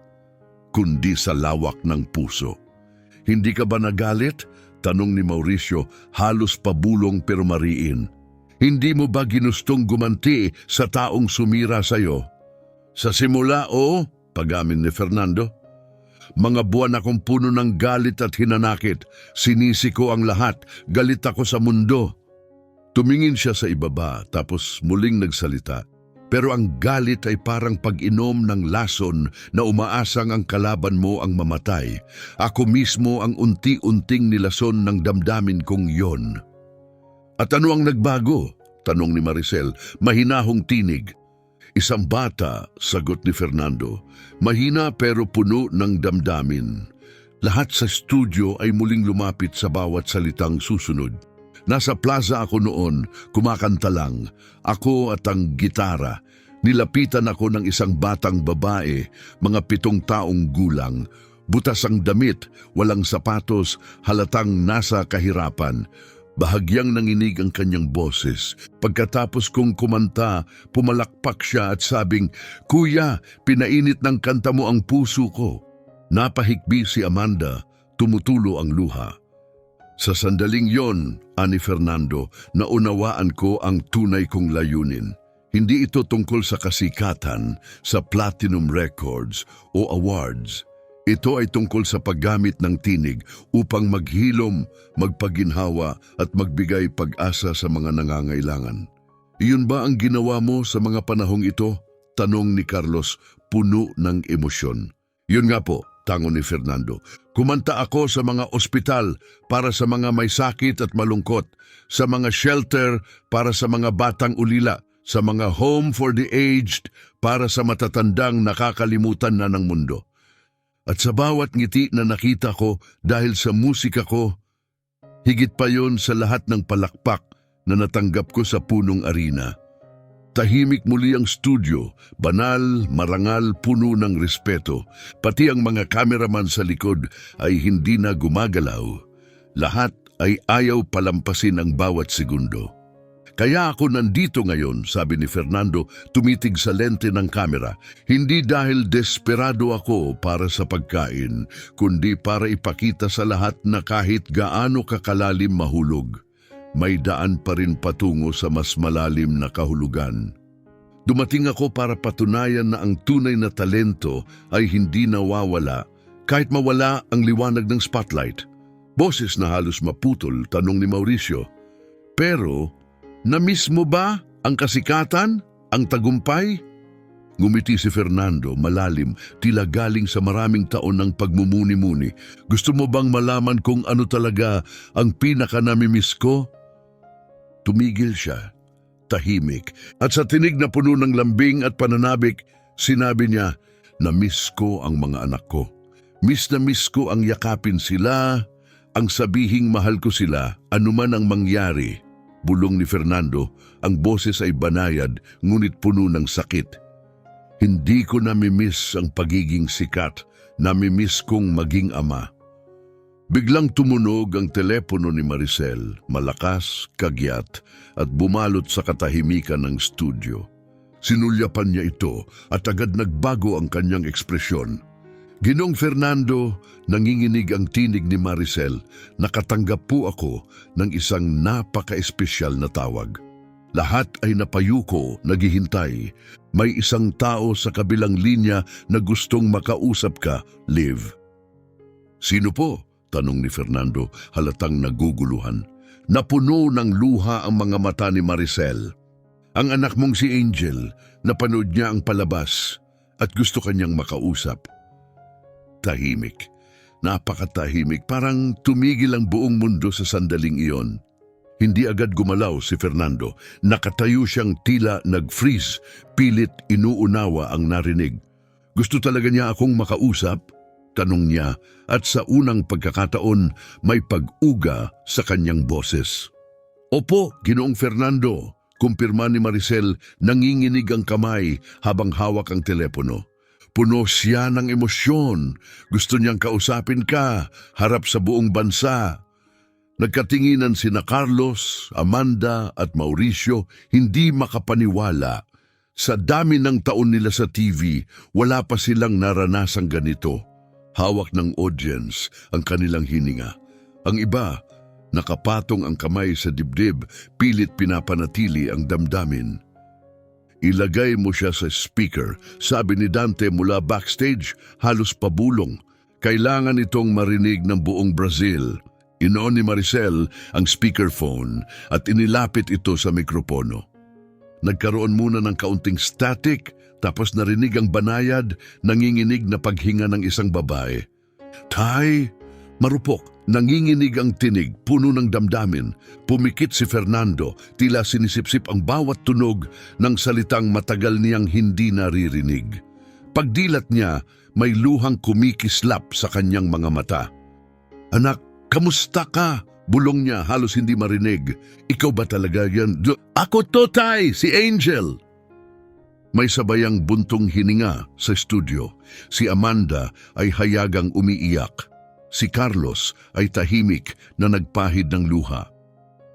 kundi sa lawak ng puso. Hindi ka ba nagalit? Tanong ni Mauricio, halos pabulong pero mariin. Hindi mo ba ginustong gumanti sa taong sumira sa'yo? Sa simula, oo, pag-amin ni Fernando. Mga buwan akong puno ng galit at hinanakit. Sinisi ko ang lahat. Galit ako sa mundo. Tumingin siya sa ibaba tapos muling nagsalita. Pero ang galit ay parang pag-inom ng lason na umaasang ang kalaban mo ang mamatay. Ako mismo ang unti-unting nilason ng damdamin kong yon. At ano ang nagbago? Tanong ni Maricel, mahinahong tinig. Isang bata, sagot ni Fernando, mahina pero puno ng damdamin. Lahat sa studio ay muling lumapit sa bawat salitang susunod. Nasa plaza ako noon, kumakanta lang. Ako at ang gitara. Nilapitan ako ng isang batang babae, mga 7 taong gulang. Butas ang damit, walang sapatos, halatang nasa kahirapan. Bahagyang nanginig ang kanyang boses. Pagkatapos kong kumanta, pumalakpak siya at sabing, "Kuya, pinainit ng kanta mo ang puso ko." Napahikbi si Amanda, tumutulo ang luha. Sa sandaling yon, ani Fernando, naunawaan ko ang tunay kong layunin. Hindi ito tungkol sa kasikatan, sa platinum records o awards. Ito ay tungkol sa paggamit ng tinig upang maghilom, magpaginhawa at magbigay pag-asa sa mga nangangailangan. Iyon ba ang ginawa mo sa mga panahong ito? Tanong ni Carlos, puno ng emosyon. Yun nga po, tango ni Fernando. Kumanta ako sa mga ospital para sa mga may sakit at malungkot, sa mga shelter para sa mga batang ulila, sa mga home for the aged para sa matatandang nakakalimutan na ng mundo. At sa bawat ngiti na nakita ko dahil sa musika ko, higit pa yon sa lahat ng palakpak na natanggap ko sa punong arena. Tahimik muli ang studio, banal, marangal, puno ng respeto. Pati ang mga kameraman sa likod ay hindi na gumagalaw. Lahat ay ayaw palampasin ang bawat segundo. Kaya ako nandito ngayon, sabi ni Fernando, tumitig sa lente ng kamera. Hindi dahil desperado ako para sa pagkain, kundi para ipakita sa lahat na kahit gaano kakalalim mahulog, may daan pa rin patungo sa mas malalim na kahulugan. Dumating ako para patunayan na ang tunay na talento ay hindi nawawala kahit mawala ang liwanag ng spotlight. Boses na halos maputol, tanong ni Mauricio. Pero, na-miss mo ba ang kasikatan, ang tagumpay? Ngumiti si Fernando, malalim, tila galing sa maraming taon ng pagmumuni-muni. Gusto mo bang malaman kung ano talaga ang pinaka-namimiss ko? Tumigil siya, tahimik, at sa tinig na puno ng lambing at pananabik, sinabi niya, "Na-miss ko ang mga anak ko. Miss na miss ko ang yakapin sila, ang sabihing mahal ko sila, anuman ang mangyari." Bulong ni Fernando, ang boses ay banayad, ngunit puno ng sakit. Hindi ko namimiss ang pagiging sikat, namimiss kong maging ama. Biglang tumunog ang telepono ni Maricel, malakas, kagyat, at bumalot sa katahimikan ng studio. Sinulyapan niya ito at agad nagbago ang kanyang ekspresyon. "Ginong Fernando," nanginginig ang tinig ni Maricel, "nakatanggap po ako ng isang napaka-espesyal na tawag." Lahat ay napayuko, naghihintay. May isang tao sa kabilang linya na gustong makausap ka, Liv. Sino po? Tanong ni Fernando, halatang naguguluhan. Napuno ng luha ang mga mata ni Maricel. Ang anak mong si Angel, napanood niya ang palabas at gusto kanyang makausap. Tahimik. Napakatahimik, parang tumigil ang buong mundo sa sandaling iyon. Hindi agad gumalaw si Fernando. Nakatayo siyang tila nag-freeze, pilit inuunawa ang narinig. Gusto talaga niya akong makausap? Tanong niya, at sa unang pagkakataon may pag-uga sa kanyang boses. Opo, Ginoong Fernando, kumpirma ni Maricel, nanginginig ang kamay habang hawak ang telepono. Puno siya ng emosyon. Gusto niyang kausapin ka, harap sa buong bansa. Nagkatinginan sina Carlos, Amanda at Mauricio, hindi makapaniwala. Sa dami ng taon nila sa TV, wala pa silang naranasang ganito. Hawak ng audience ang kanilang hininga. Ang iba, nakapatong ang kamay sa dibdib, pilit pinapanatili ang damdamin. Ilagay mo siya sa speaker, sabi ni Dante mula backstage, halos pabulong. Kailangan itong marinig ng buong Brazil. Inoon ni Maricel ang speakerphone at inilapit ito sa mikropono. Nagkaroon muna ng kaunting static, tapos narinig ang banayad, nanginginig na paghinga ng isang babae. Tay, marupok, nanginginig ang tinig, puno ng damdamin. Pumikit si Fernando, tila sinisipsip ang bawat tunog ng salitang matagal niyang hindi naririnig. Pagdilat niya, may luhang kumikislap sa kanyang mga mata. Anak, kamusta ka? Bulong niya, halos hindi marinig. Ikaw ba talaga yan? Ako to, Tay, si Angel. May sabayang buntong hininga sa studio. Si Amanda ay hayagang umiiyak. Si Carlos ay tahimik na nagpahid ng luha.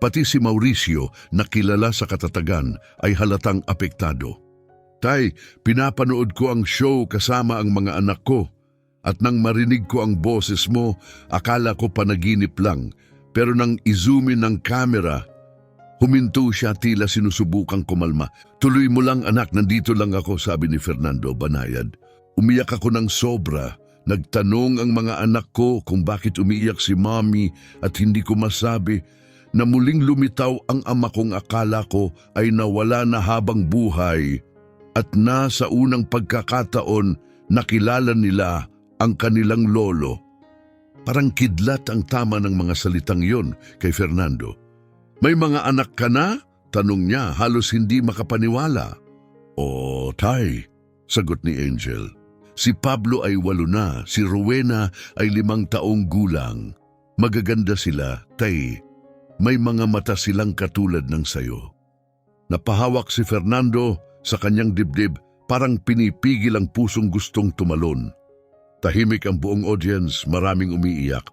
Pati si Mauricio na kilala sa katatagan ay halatang apektado. Tay, pinapanood ko ang show kasama ang mga anak ko. At nang marinig ko ang boses mo, akala ko panaginip lang. Pero nang i-zoomin ng camera, huminto siya tila sinusubukang kumalma. Tuloy mo lang anak, nandito lang ako, sabi ni Fernando banayad. Umiyak ako ng sobra. Nagtanong ang mga anak ko kung bakit umiiyak si Mommy at hindi ko masabi na muling lumitaw ang ama kong akala ko ay nawala na habang buhay. At na sa unang pagkakataon, nakilala nila ang kanilang lolo. Parang kidlat ang tama ng mga salitang yon kay Fernando. May mga anak ka na? Tanong niya, halos hindi makapaniwala. O, Tay, sagot ni Angel. Si Pablo ay 8 na, si Rowena ay 5 taong gulang. Magaganda sila, Tay. May mga mata silang katulad ng sayo. Napahawak si Fernando sa kanyang dibdib, parang pinipigil ang pusong gustong tumalon. Tahimik ang buong audience, maraming umiiyak.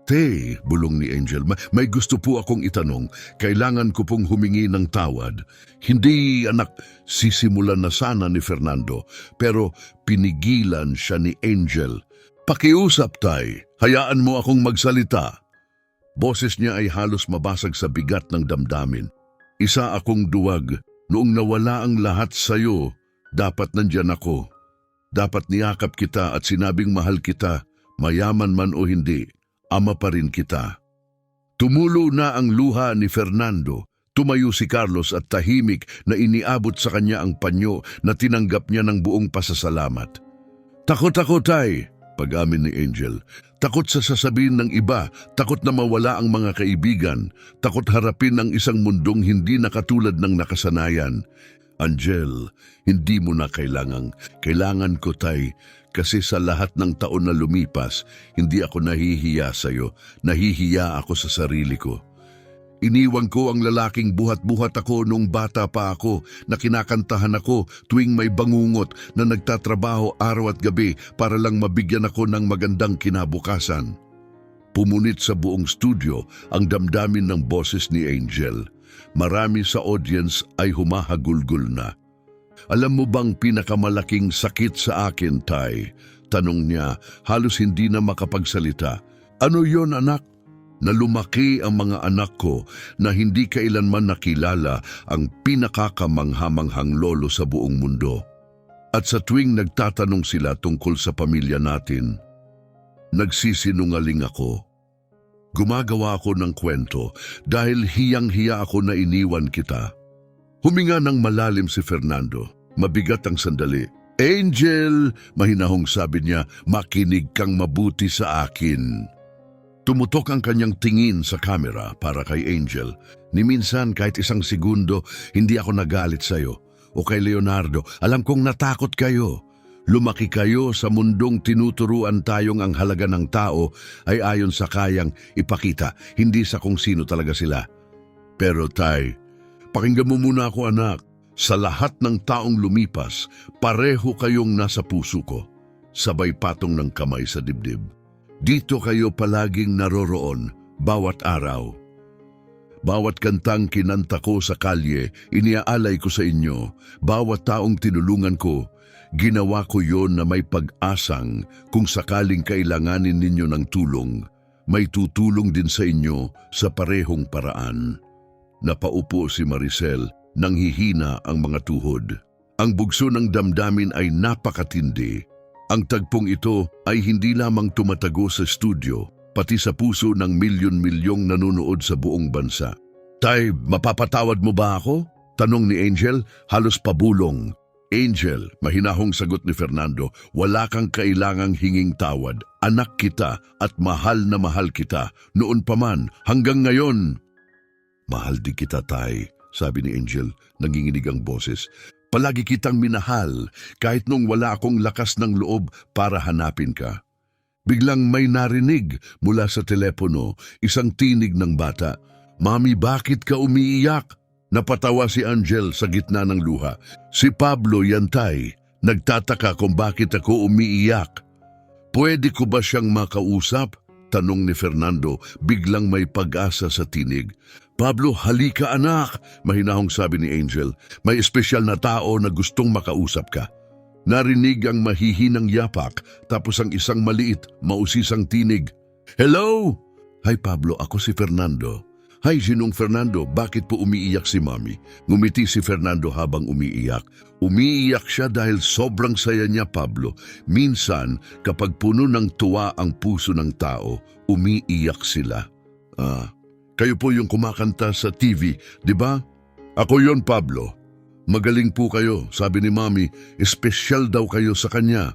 Te, bulong ni Angel, may gusto po akong itanong. Kailangan ko pong humingi ng tawad. Hindi, anak, sisimulan na sana ni Fernando, pero pinigilan siya ni Angel. Pakiusap, Tay. Hayaan mo akong magsalita. Boses niya ay halos mabasag sa bigat ng damdamin. Isa akong duwag. Noong nawala ang lahat sa'yo, dapat nandyan ako. Dapat niyakap kita at sinabing mahal kita, mayaman man o hindi, ama pa rin kita. Tumulo na ang luha ni Fernando. Tumayo si Carlos at tahimik na iniabot sa kanya ang panyo na tinanggap niya ng buong pasasalamat. Takot ako, Tay, pag-amin ni Angel. Takot sa sasabihin ng iba, takot na mawala ang mga kaibigan, takot harapin ang isang mundong hindi nakatulad ng nakasanayan. Angel, hindi mo na kailangan ko, Tay, kasi sa lahat ng taon na lumipas, hindi ako nahihiya sa'yo, nahihiya ako sa sarili ko. Iniwan ko ang lalaking buhat-buhat ako noong bata pa ako, na kinakantahan ako tuwing may bangungot na nagtatrabaho araw at gabi para lang mabigyan ako ng magandang kinabukasan. Pumunit sa buong studio ang damdamin ng boses ni Angel. Marami sa audience ay humahagulgol na. Alam mo bang pinakamalaking sakit sa akin, Tay? Tanong niya, halos hindi na makapagsalita. Ano yon, anak? na lumaki ang mga anak ko na hindi kailanman nakilala ang pinakakamanghamanghang lolo sa buong mundo. At sa tuwing nagtatanong sila tungkol sa pamilya natin, nagsisinungaling ako. Gumagawa ako ng kwento dahil hiyang-hiya ako na iniwan kita. Huminga ng malalim si Fernando. Mabigat ang sandali. Angel, mahinahong sabi niya, makinig kang mabuti sa akin. Tumutok ang kanyang tingin sa kamera para kay Angel. Ni minsan kahit isang segundo, hindi ako nagalit sa'yo. O kay Leonardo, alam kong natakot kayo. Lumaki kayo sa mundong tinuturuan tayong ang halaga ng tao ay ayon sa kayang ipakita, hindi sa kung sino talaga sila. Pero Tay, pakinggan mo muna ako anak. Sa lahat ng taong lumipas, pareho kayong nasa puso ko, sabay patong ng kamay sa dibdib. Dito kayo palaging naroroon, bawat araw. Bawat kantang kinanta ko sa kalye, iniaalay ko sa inyo. Bawat taong tinulungan ko, ginawa ko yon na may pag-asang kung sakaling kailanganin ninyo ng tulong, may tutulong din sa inyo sa parehong paraan. Napaupo si Maricel, nang hihina ang mga tuhod. Ang bugso ng damdamin ay napakatindi. Ang tagpong ito ay hindi lamang tumatago sa studio, pati sa puso ng milyon-milyong nanonood sa buong bansa. Tay, mapapatawad mo ba ako? Tanong ni Angel, halos pabulong. Angel, mahinahong sagot ni Fernando, wala kang kailangang hinging tawad. Anak kita at mahal na mahal kita, noon pa man, hanggang ngayon. Mahal di kita, Tay, sabi ni Angel, nanginginig ang boses. Palagi kitang minahal, kahit nung wala akong lakas ng loob para hanapin ka. Biglang may narinig mula sa telepono, isang tinig ng bata. Mami, bakit ka umiiyak? Napatawa si Angel sa gitna ng luha. Si Pablo yan, Tay. Nagtataka kung bakit ako umiiyak. Pwede ko ba siyang makausap? Tanong ni Fernando, biglang may pag-asa sa tinig. Pablo, halika anak, mahinahong sabi ni Angel. May espesyal na tao na gustong makausap ka. Narinig ang mahihinang yapak, tapos ang isang maliit, mausisang tinig. Hello? Hi Pablo, ako si Fernando. Hi, sinong Fernando? Bakit po umiiyak si Mami? Ngumiti si Fernando habang umiiyak. Umiiyak siya dahil sobrang saya niya, Pablo. Minsan, kapag puno ng tuwa ang puso ng tao, umiiyak sila. Kayo po yung kumakanta sa TV, di ba? Ako yon, Pablo. Magaling po kayo, sabi ni Mami, espesyal daw kayo sa kanya.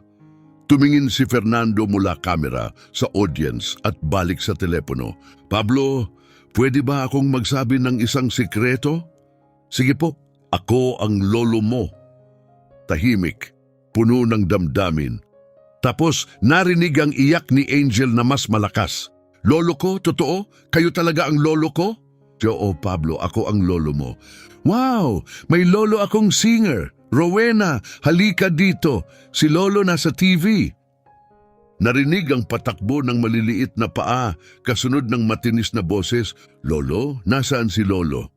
Tumingin si Fernando mula kamera sa audience at balik sa telepono. Pablo, pwede ba akong magsabi ng isang sikreto? Sige po, ako ang lolo mo. Tahimik, puno ng damdamin. Tapos narinig ang iyak ni Angel na mas malakas. Lolo ko, totoo? Kayo talaga ang lolo ko? Oo, Pablo, ako ang lolo mo. Wow, may lolo akong singer. Rowena, halika dito. Si lolo nasa TV. Narinig ang patakbo ng maliliit na paa, kasunod ng matinis na boses. Lolo, nasaan si lolo?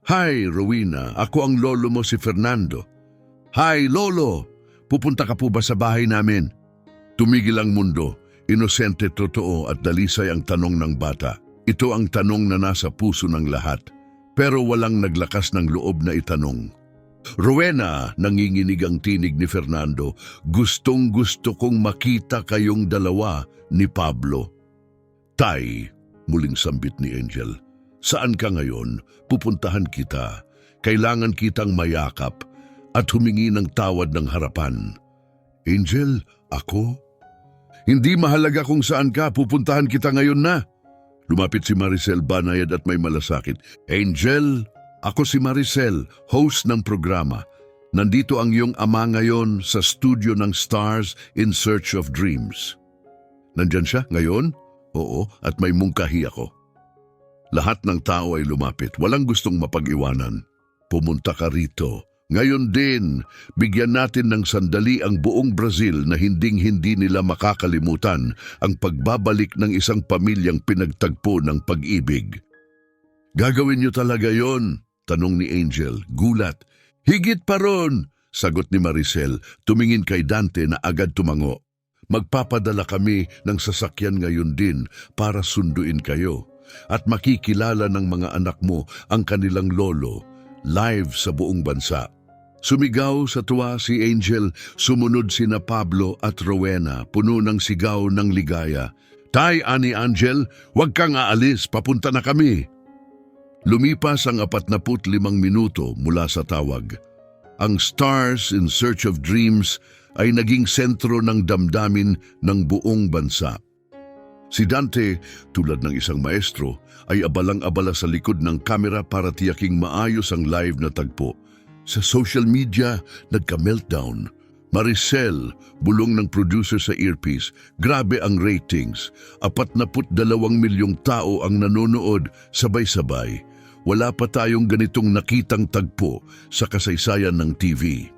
Hi, Rowena, ako ang lolo mo si Fernando. Hi, lolo, pupunta ka po ba sa bahay namin? Tumigil ang mundo. Inosente, totoo at dalisay ang tanong ng bata. Ito ang tanong na nasa puso ng lahat. Pero walang naglakas ng loob na itanong. Rowena, nanginginig ang tinig ni Fernando, gustong gusto kong makita kayong dalawa ni Pablo. Tay, muling sambit ni Angel, saan ka ngayon? Pupuntahan kita. Kailangan kitang mayakap at humingi ng tawad ng harapan. Angel, ako? Hindi mahalaga kung saan ka, pupuntahan kita ngayon na. Lumapit si Maricel banayad at may malasakit. Angel, ako si Maricel, host ng programa. Nandito ang iyong ama ngayon sa studio ng Stars in Search of Dreams. Nandyan siya ngayon? Oo, at may mungkahi ako. Lahat ng tao ay lumapit, walang gustong mapag-iwanan. Pumunta ka rito. Ngayon din, bigyan natin ng sandali ang buong Brazil na hinding-hindi nila makakalimutan ang pagbabalik ng isang pamilyang pinagtagpo ng pag-ibig. Gagawin niyo talaga yon? Tanong ni Angel, gulat. Higit pa ron, sagot ni Maricel, tumingin kay Dante na agad tumango. Magpapadala kami ng sasakyan ngayon din para sunduin kayo. at makikilala ng mga anak mo ang kanilang lolo live sa buong bansa. Sumigaw sa tuwa si Angel, sumunod sina Pablo at Rowena, puno ng sigaw ng ligaya. Tay, ani Angel, huwag kang aalis, papunta na kami. Lumipas ang 45 minuto mula sa tawag. Ang Stars in Search of Dreams ay naging sentro ng damdamin ng buong bansa. Si Dante, tulad ng isang maestro, ay abalang-abala sa likod ng kamera para tiyaking maayos ang live na tagpo. Sa social media, nagka-meltdown. Maricel, bulong ng producer sa Earpiece, grabe ang ratings. 42 milyong tao ang nanonood sabay-sabay. Wala pa tayong ganitong nakitang tagpo sa kasaysayan ng TV.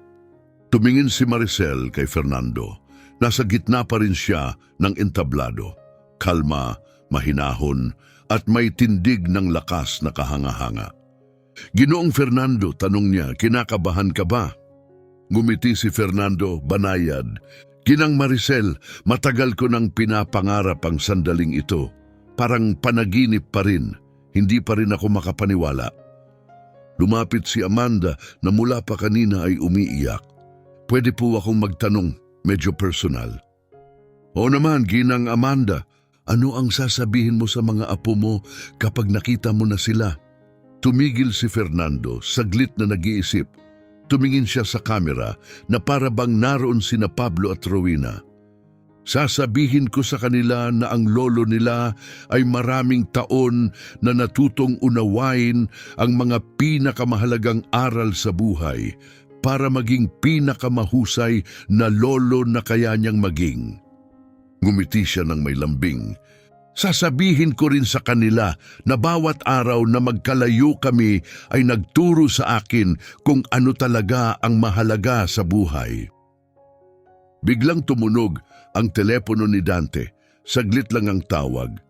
Tumingin si Maricel kay Fernando. Nasa gitna pa rin siya ng entablado. Kalma, mahinahon, at may tindig ng lakas na kahanga-hanga. Ginoong Fernando, tanong niya, kinakabahan ka ba? Ngumiti si Fernando, banayad. Ginang Maricel, matagal ko nang pinapangarap ang sandaling ito. Parang panaginip pa rin, hindi pa rin ako makapaniwala. Lumapit si Amanda na mula pa kanina ay umiiyak. Pwede po akong magtanong, medyo personal. Oo naman, Ginang Amanda, ano ang sasabihin mo sa mga apo mo kapag nakita mo na sila? Tumigil si Fernando, saglit na nag-iisip. Tumingin siya sa kamera na para bang naroon sina Pablo at Rowena. Sasabihin ko sa kanila na ang lolo nila ay maraming taon na natutong unawain ang mga pinakamahalagang aral sa buhay para maging pinakamahusay na lolo na kaya niyang maging. Ngumiti siya ng may lambing. Sasabihin ko rin sa kanila na bawat araw na magkalayo kami ay nagturo sa akin kung ano talaga ang mahalaga sa buhay. Biglang tumunog ang telepono ni Dante. Saglit lang ang tawag.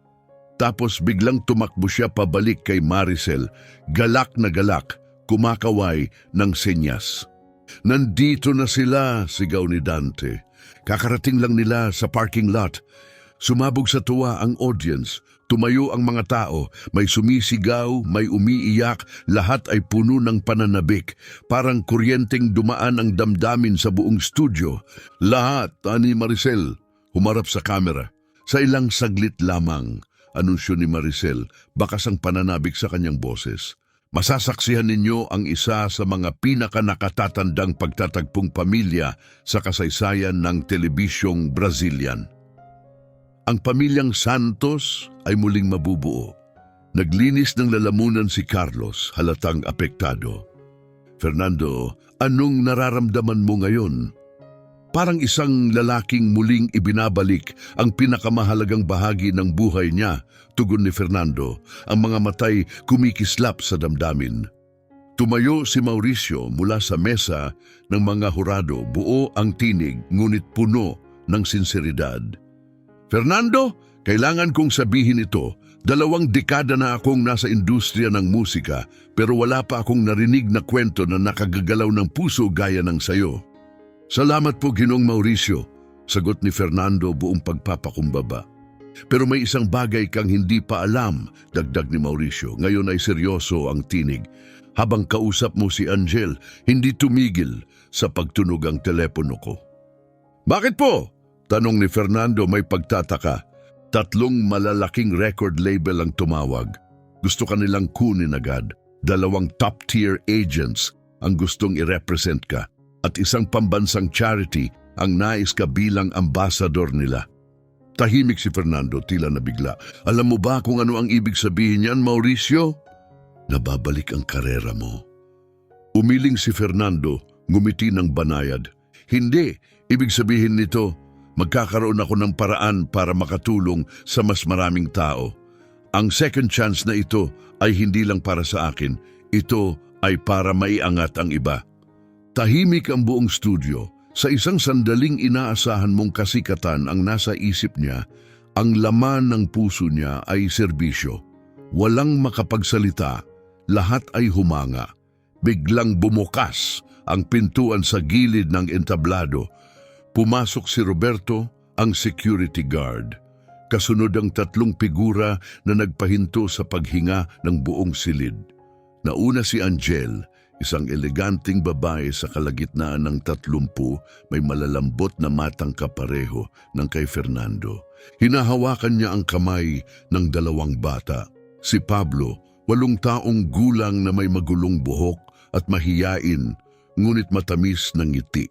Tapos biglang tumakbo siya pabalik kay Maricel, galak na galak, kumakaway ng senyas. Nandito na sila, sigaw ni Dante. Kakarating lang nila sa parking lot. Sumabog sa tuwa ang audience. Tumayo ang mga tao, may sumisigaw, may umiiyak, lahat ay puno ng pananabik. Parang kuryenteng dumaan ang damdamin sa buong studio. Lahat, ani Maricel, humarap sa kamera. Sa ilang saglit lamang, anunsyo ni Maricel, bakas ang pananabik sa kanyang boses. Masasaksihan ninyo ang isa sa mga pinaka-nakatatandang pagtatagpong pamilya sa kasaysayan ng telebisyong Brazilian. Ang pamilyang Santos ay muling mabubuo. Naglinis ng lalamunan si Carlos, halatang apektado. Fernando, anong nararamdaman mo ngayon? Parang isang lalaking muling ibinabalik ang pinakamahalagang bahagi ng buhay niya, tugon ni Fernando, ang mga matay kumikislap sa damdamin. Tumayo si Mauricio mula sa mesa ng mga hurado, buo ang tinig ngunit puno ng sinseridad. Fernando, kailangan kong sabihin ito, 2 dekada na akong nasa industriya ng musika pero wala pa akong narinig na kwento na nakagagalaw ng puso gaya ng sayo. Salamat po, Ginoong Mauricio, sagot ni Fernando buong pagpapakumbaba. Pero may isang bagay kang hindi pa alam, dagdag ni Mauricio. Ngayon ay seryoso ang tinig. Habang kausap mo si Angel, hindi tumigil sa pagtunog ang telepono ko. Bakit po? Tanong ni Fernando may pagtataka. 3 malalaking record label ang tumawag. Gusto kanilang kunin agad. 2 top-tier agents ang gustong i-represent ka. At isang pambansang charity ang nais ka bilang ambassador nila. Tahimik si Fernando, tila nabigla. Alam mo ba kung ano ang ibig sabihin niyan, Mauricio? Nababalik ang karera mo. Umiling si Fernando, ngumiti ng banayad. Hindi, ibig sabihin nito, magkakaroon ako ng paraan para makatulong sa mas maraming tao. Ang second chance na ito ay hindi lang para sa akin, ito ay para maiangat ang iba. Tahimik ang buong studio. Sa isang sandaling inaasahan mong kasikatan ang nasa isip niya, ang laman ng puso niya ay serbisyo. Walang makapagsalita, lahat ay humanga. Biglang bumukas ang pintuan sa gilid ng entablado. Pumasok si Roberto, ang security guard. Kasunod ang tatlong figura na nagpahinto sa paghinga ng buong silid. Nauna si Angel, isang eleganteng babae sa kalagitnaan ng 30, may malalambot na matang kapareho ng kay Fernando. Hinahawakan niya ang kamay ng dalawang bata. Si Pablo, 8 taong gulang na may magulong buhok at mahiyain, ngunit matamis ng ngiti.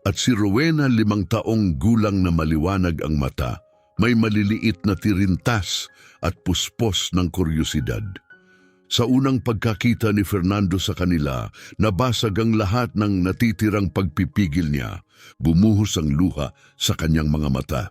At si Rowena, 5 taong gulang na maliwanag ang mata, may maliliit na tirintas at puspos ng kuryosidad. Sa unang pagkakita ni Fernando sa kanila, nabasag ang lahat ng natitirang pagpipigil niya. Bumuhos ang luha sa kanyang mga mata.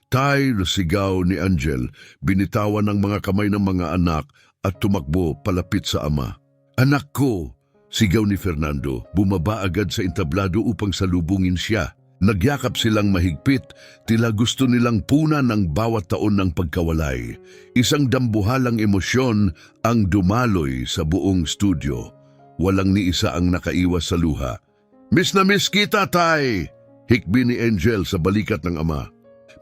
Tay, sigaw ni Angel, binitawan ng mga kamay ng mga anak at tumakbo palapit sa ama. Anak ko! Sigaw ni Fernando, bumaba agad sa entablado upang salubungin siya. Nagyakap silang mahigpit, tila gusto nilang punan ang bawat taon ng pagkawalay. Isang dambuhalang emosyon ang dumaloy sa buong studio. Walang ni isa ang nakaiwas sa luha. Miss na miss kita, Tay! Hikbi ni Angel sa balikat ng ama.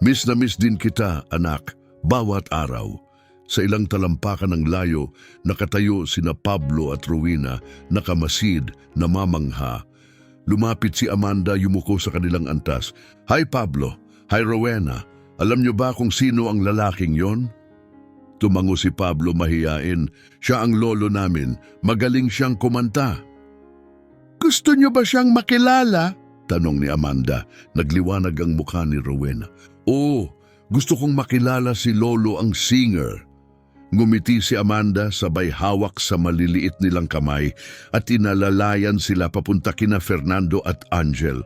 Miss na miss din kita, anak, bawat araw. Sa ilang talampakan ng layo, nakatayo sina Pablo at Rowena, nakamasid, namamangha. Lumapit si Amanda, yumuko sa kanilang antas. Hi Pablo, hi Rowena, alam niyo ba kung sino ang lalaking yon? Tumango si Pablo mahiyain. Siya ang lolo namin, magaling siyang kumanta. Gusto niyo ba siyang makilala? Tanong ni Amanda. Nagliwanag ang mukha ni Rowena. Oo, gusto kong makilala si lolo ang singer. Ngumiti si Amanda, sabay hawak sa maliliit nilang kamay at inalalayan sila papunta kina Fernando at Angel.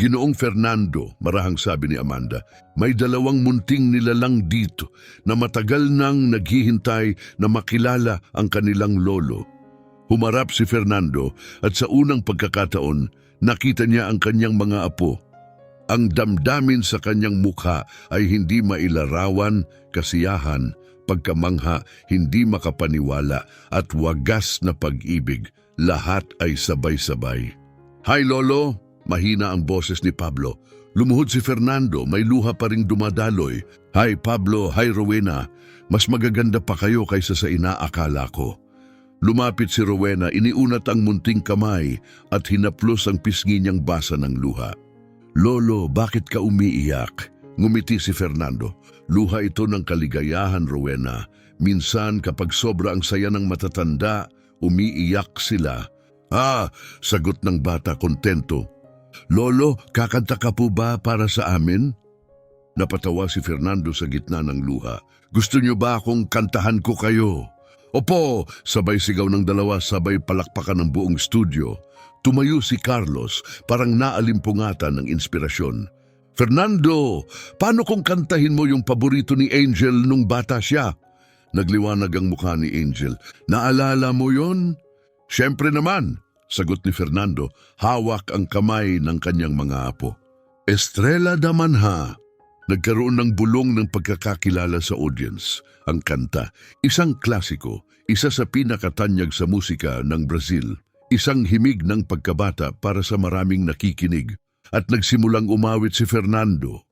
Ginoong Fernando, marahang sabi ni Amanda, may 2 munting nilalang dito na matagal nang naghihintay na makilala ang kanilang lolo. Humarap si Fernando at sa unang pagkakataon, nakita niya ang kanyang mga apo. Ang damdamin sa kanyang mukha ay hindi mailarawan, kasiyahan, pagkamangha, hindi makapaniwala at wagas na pag-ibig. Lahat ay sabay-sabay. Hi Lolo! Mahina ang boses ni Pablo. Lumuhod si Fernando, may luha pa ring dumadaloy. Hi Pablo, hi Rowena. Mas magaganda pa kayo kaysa sa inaakala ko. Lumapit si Rowena, iniunat ang munting kamay at hinaplos ang pisngi niyang basa ng luha. Lolo, bakit ka umiiyak? Ngumiti si Fernando. Luha ito ng kaligayahan, Rowena. Minsan kapag sobra ang saya ng matatanda, umiiyak sila. Ah, sagot ng bata kontento. Lolo, kakanta ka po ba para sa amin? Napatawa si Fernando sa gitna ng luha. Gusto niyo ba akong kantahan ko kayo? Opo, sabay sigaw ng dalawa, sabay palakpakan ng buong studio. Tumayo si Carlos, parang naalimpungatan ng inspirasyon. Fernando, paano kung kantahin mo yung paborito ni Angel nung bata siya? Nagliwanag ang mukha ni Angel. Naalala mo yon? Siyempre naman, sagot ni Fernando, hawak ang kamay ng kanyang mga apo. Estrella da Manha. Nagkaroon ng bulong ng pagkakakilala sa audience. Ang kanta, isang klasiko, isa sa pinakatanyag sa musika ng Brazil. Isang himig ng pagkabata para sa maraming nakikinig. At nagsimulang umawit si Fernando.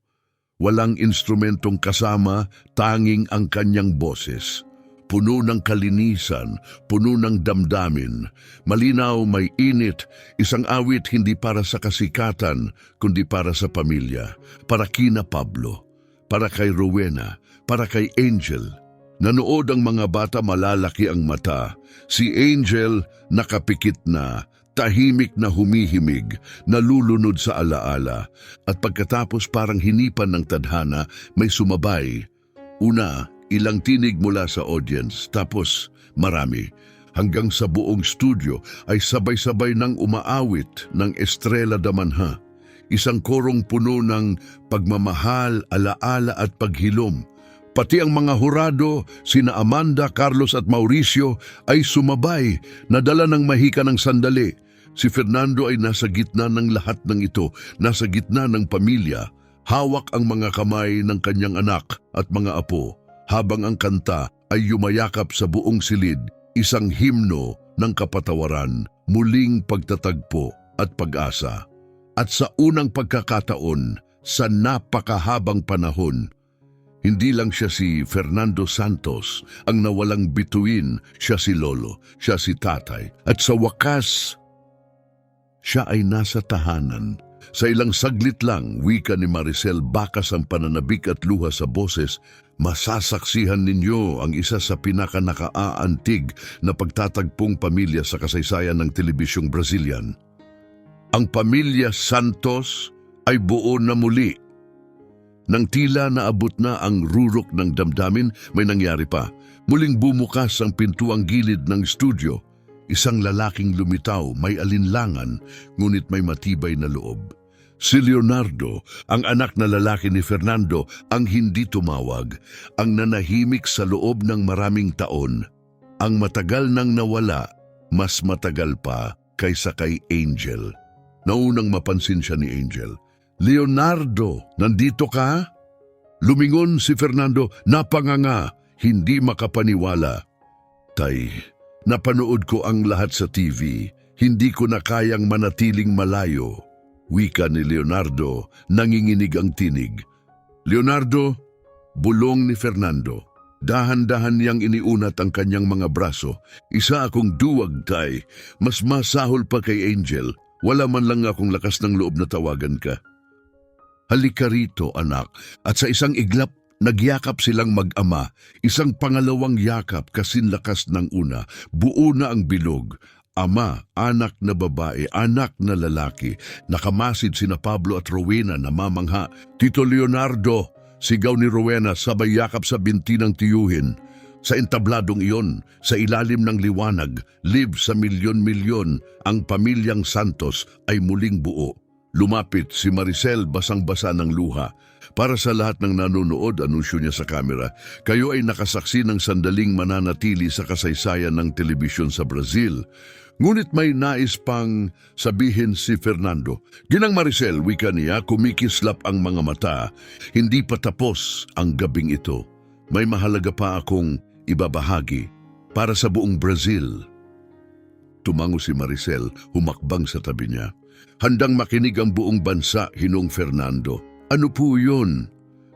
Walang instrumentong kasama, tanging ang kanyang boses. Puno ng kalinisan, puno ng damdamin. Malinaw, may init, isang awit hindi para sa kasikatan, kundi para sa pamilya. Para kina Pablo, para kay Rowena, para kay Angel. Nanood ang mga bata, malalaki ang mata. Si Angel nakapikit na, tahimik na humihimig, nalulunod sa alaala. At pagkatapos parang hinipan ng tadhana, may sumabay. Una, ilang tinig mula sa audience, tapos marami. Hanggang sa buong studio ay sabay-sabay nang umaawit ng Estrella da Manha. Isang korong puno ng pagmamahal, alaala at paghilom. Pati ang mga hurado, sina Amanda, Carlos at Mauricio ay sumabay, nadala ng mahika ng sandali. Si Fernando ay nasa gitna ng lahat ng ito, nasa gitna ng pamilya. Hawak ang mga kamay ng kanyang anak at mga apo, habang ang kanta ay yumayakap sa buong silid, isang himno ng kapatawaran, muling pagtatagpo at pag-asa. At sa unang pagkakataon, sa napakahabang panahon, Hindi lang siya si Fernando Santos ang nawalang bituin, siya si lolo, siya si tatay. At sa wakas, siya ay nasa tahanan. Sa ilang saglit lang, wika ni Maricel, bakas ang pananabik at luha sa boses, masasaksihan ninyo ang isa sa pinakanakaaantig na pagtatagpong pamilya sa kasaysayan ng telebisyong Brazilian. Ang pamilya Santos ay buo na muli. Nang tila naabot na ang rurok ng damdamin, may nangyari pa. Muling bumukas ang pintuang gilid ng studio. Isang lalaking lumitaw, may alinlangan, ngunit may matibay na loob. Si Leonardo, ang anak na lalaki ni Fernando, ang hindi tumawag, ang nanahimik sa loob ng maraming taon, ang matagal nang nawala, mas matagal pa kaysa kay Angel. Naunang mapansin siya ni Angel. Leonardo, nandito ka? Lumingon si Fernando, napanganga, hindi makapaniwala. Tay, napanood ko ang lahat sa TV, hindi ko na kayang manatiling malayo. Wika ni Leonardo, nanginginig ang tinig. Leonardo, bulong ni Fernando. Dahan-dahan niyang iniunat ang kanyang mga braso. Isa akong duwag, tay. Mas masahol pa kay Angel. Wala man lang akong lakas ng loob na tawagan ka. Halika rito, anak. At sa isang iglap, nagyakap silang mag-ama. Isang pangalawang yakap kasinlakas ng una. Buo na ang bilog. Ama, anak na babae, anak na lalaki. Nakamasid sina Pablo at Rowena na mamangha. Tito Leonardo, sigaw ni Rowena sabay yakap sa binti ng tiyuhin. Sa entabladong iyon, sa ilalim ng liwanag, live sa milyon-milyon, ang pamilyang Santos ay muling buo. Lumapit si Maricel, basang-basa ng luha. Para sa lahat ng nanonood, anunsyo niya sa kamera, kayo ay nakasaksi ng sandaling mananatili sa kasaysayan ng telebisyon sa Brazil. Ngunit may nais pang sabihin si Fernando. Ginang Maricel, wika niya, kumikislap ang mga mata. Hindi pa tapos ang gabing ito. May mahalaga pa akong ibabahagi para sa buong Brazil. Tumango si Maricel, humakbang sa tabi niya. Handang makinig ang buong bansa, hinong Fernando. Ano po yun?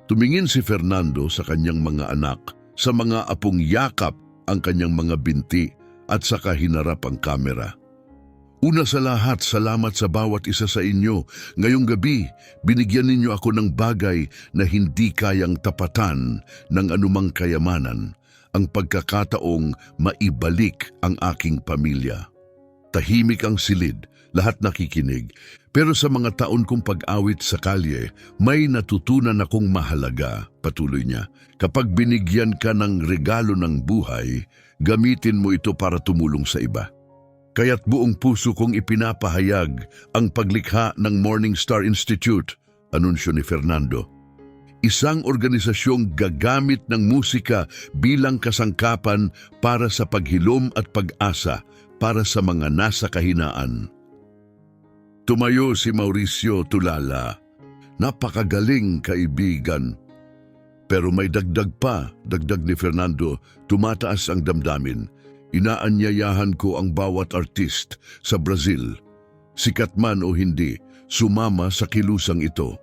Tumingin si Fernando sa kanyang mga anak, sa mga apong yakap ang kanyang mga binti at saka hinarap ang kamera. Una sa lahat, salamat sa bawat isa sa inyo. Ngayong gabi, binigyan ninyo ako ng bagay na hindi kayang tapatan ng anumang kayamanan, ang pagkakataong maibalik ang aking pamilya. Tahimik ang silid, lahat nakikinig. Pero sa mga taon kong pag-awit sa kalye, may natutunan akong mahalaga, patuloy niya. Kapag binigyan ka ng regalo ng buhay, gamitin mo ito para tumulong sa iba. Kaya't buong puso kong ipinapahayag ang paglikha ng Morning Star Institute, anunsyo ni Fernando. Isang organisasyong gagamit ng musika bilang kasangkapan para sa paghilom at pag-asa para sa mga nasa kahinaan. Tumayo si Mauricio Tulala. Napakagaling, kaibigan. Pero may dagdag pa, dagdag ni Fernando, tumataas ang damdamin. Inaanyayahan ko ang bawat artist sa Brazil, sikat man o hindi, sumama sa kilusang ito.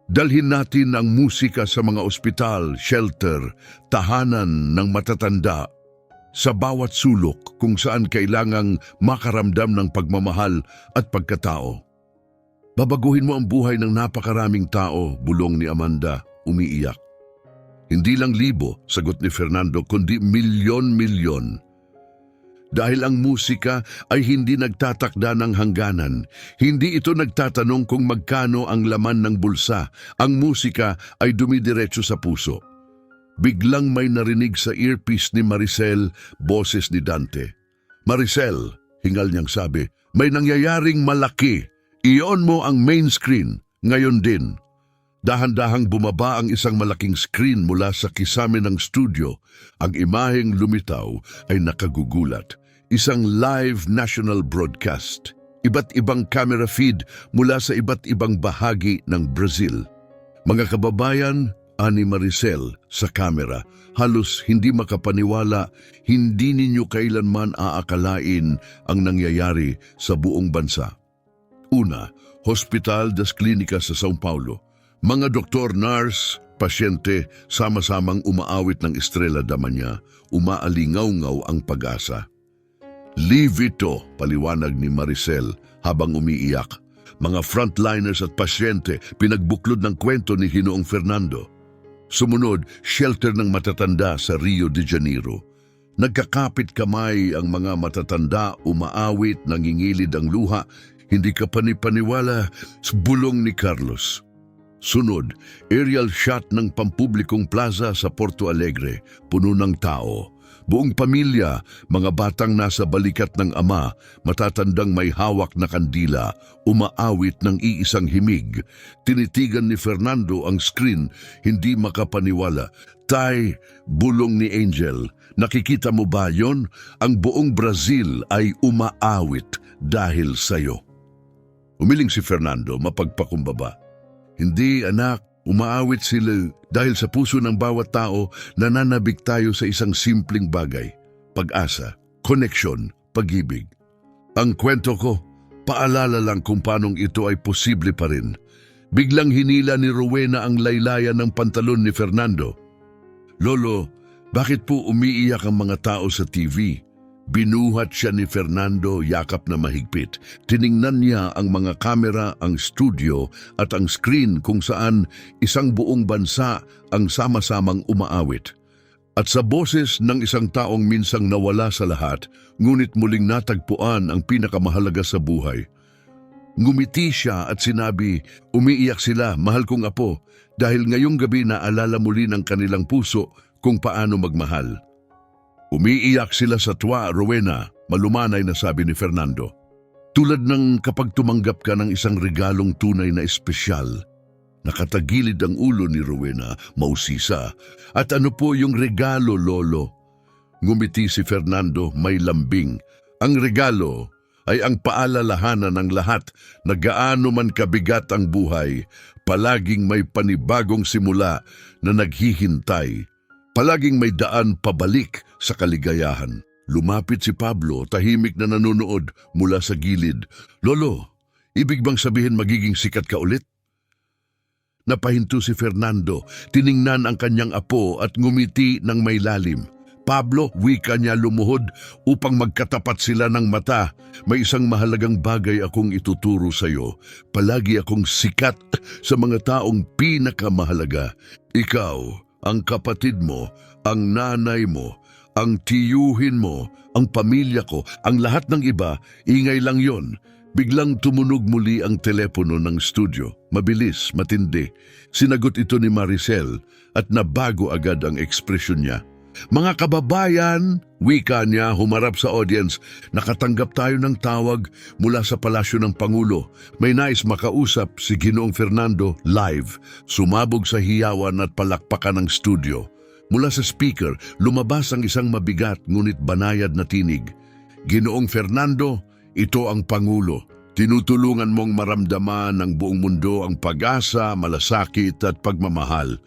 Dalhin natin ang musika sa mga ospital, shelter, tahanan ng matatanda, sa bawat sulok kung saan kailangang makaramdam ng pagmamahal at pagkatao. Babaguhin mo ang buhay ng napakaraming tao, bulong ni Amanda, umiiyak. Hindi lang libo, sagot ni Fernando, kundi milyon-milyon. Dahil ang musika ay hindi nagtatakda ng hangganan. Hindi ito nagtatanong kung magkano ang laman ng bulsa. Ang musika ay dumidiretso sa puso. Biglang may narinig sa earpiece ni Maricel, boses ni Dante. Maricel, hingal niyang sabi, may nangyayaring malaki. I-on mo ang main screen, ngayon din. Dahan-dahang bumaba ang isang malaking screen mula sa kisame ng studio. Ang imaheng lumitaw ay nakagugulat. Isang live national broadcast. Iba't ibang camera feed mula sa iba't ibang bahagi ng Brazil. Mga kababayan, ani Maricel sa kamera, halos hindi makapaniwala, hindi ninyo kailanman aakalain ang nangyayari sa buong bansa. Una, Hospital das Clínicas sa São Paulo. Mga doktor, nurse, pasyente sama-samang umaawit ng Estrella Damanya, umaalingaw-ngaw ang pag-asa. Leave ito, paliwanag ni Maricel habang umiiyak. Mga frontliners at pasyente pinagbuklod ng kwento ni Ginoong Fernando. Sumunod, shelter ng matatanda sa Rio de Janeiro. Nagkakapit kamay ang mga matatanda, umaawit, nangingilid ang luha. Hindi ka panipaniwala sa bulong ni Carlos. Sunod, aerial shot ng pampublikong plaza sa Porto Alegre, puno ng tao. Buong pamilya, mga batang nasa balikat ng ama, matatandang may hawak na kandila, umaawit ng iisang himig. Tinitigan ni Fernando ang screen, hindi makapaniwala. Tay, bulong ni Angel, nakikita mo ba yon? Ang buong Brazil ay umaawit dahil sa'yo. Umiling si Fernando, mapagpakumbaba. Hindi anak, umaawit sila dahil sa puso ng bawat tao nananabik tayo sa isang simpleng bagay. Pag-asa, koneksyon, pag-ibig. Ang kwento ko, paalala lang kung paanong ito ay posible pa rin. Biglang hinila ni Rowena ang laylayan ng pantalon ni Fernando. Lolo, bakit po umiiyak ang mga tao sa TV? Binuhat siya ni Fernando, yakap na mahigpit. Tiningnan niya ang mga kamera, ang studio at ang screen kung saan isang buong bansa ang sama-samang umaawit. At sa boses ng isang taong minsang nawala sa lahat, ngunit muling natagpuan ang pinakamahalaga sa buhay. Ngumiti siya at sinabi, umiiyak sila, mahal kong apo, dahil ngayong gabi naalala muli ng kanilang puso kung paano magmahal. Umiiyak sila sa tuwa, Rowena, malumanay na sabi ni Fernando. Tulad ng kapag tumanggap ka ng isang regalong tunay na espesyal. Nakatagilid ang ulo ni Rowena, mausisa. At ano po yung regalo, Lolo? Ngumiti si Fernando, may lambing. Ang regalo ay ang paalalahanan ng lahat na gaano man kabigat ang buhay, palaging may panibagong simula na naghihintay. Palaging may daan pabalik sa kaligayahan. Lumapit si Pablo, tahimik na nanonood mula sa gilid. Lolo, ibig bang sabihin magiging sikat ka ulit? Napahinto si Fernando, tiningnan ang kanyang apo at ngumiti ng may lalim. Pablo, wika niya lumuhod upang magkatapat sila ng mata. May isang mahalagang bagay akong ituturo sa iyo. Palagi akong sikat sa mga taong pinakamahalaga. Ikaw, ang kapatid mo, ang nanay mo, ang tiyuhin mo, ang pamilya ko, ang lahat ng iba, ingay lang yon. Biglang tumunog muli ang telepono ng studio. Mabilis, matindi. Sinagot ito ni Maricel at nabago agad ang ekspresyon niya. Mga kababayan, wika niya humarap sa audience, nakatanggap tayo ng tawag mula sa palasyo ng Pangulo. May nais makausap si Ginoong Fernando live. Sumabog sa hiyawan at palakpakan ng studio. Mula sa speaker, lumabas ang isang mabigat ngunit banayad na tinig. Ginoong Fernando, ito ang Pangulo. Tinutulungan mong maramdaman ng buong mundo ang pag-asa, malasakit at pagmamahal.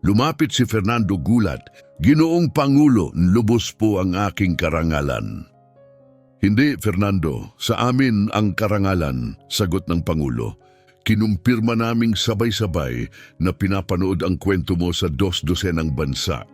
Lumapit si Fernando gulat. Ginoong Pangulo, lubos po ang aking karangalan. Hindi, Fernando. Sa amin ang karangalan, sagot ng Pangulo. Kinumpirma naming sabay-sabay na pinapanood ang kwento mo sa 22 bansa.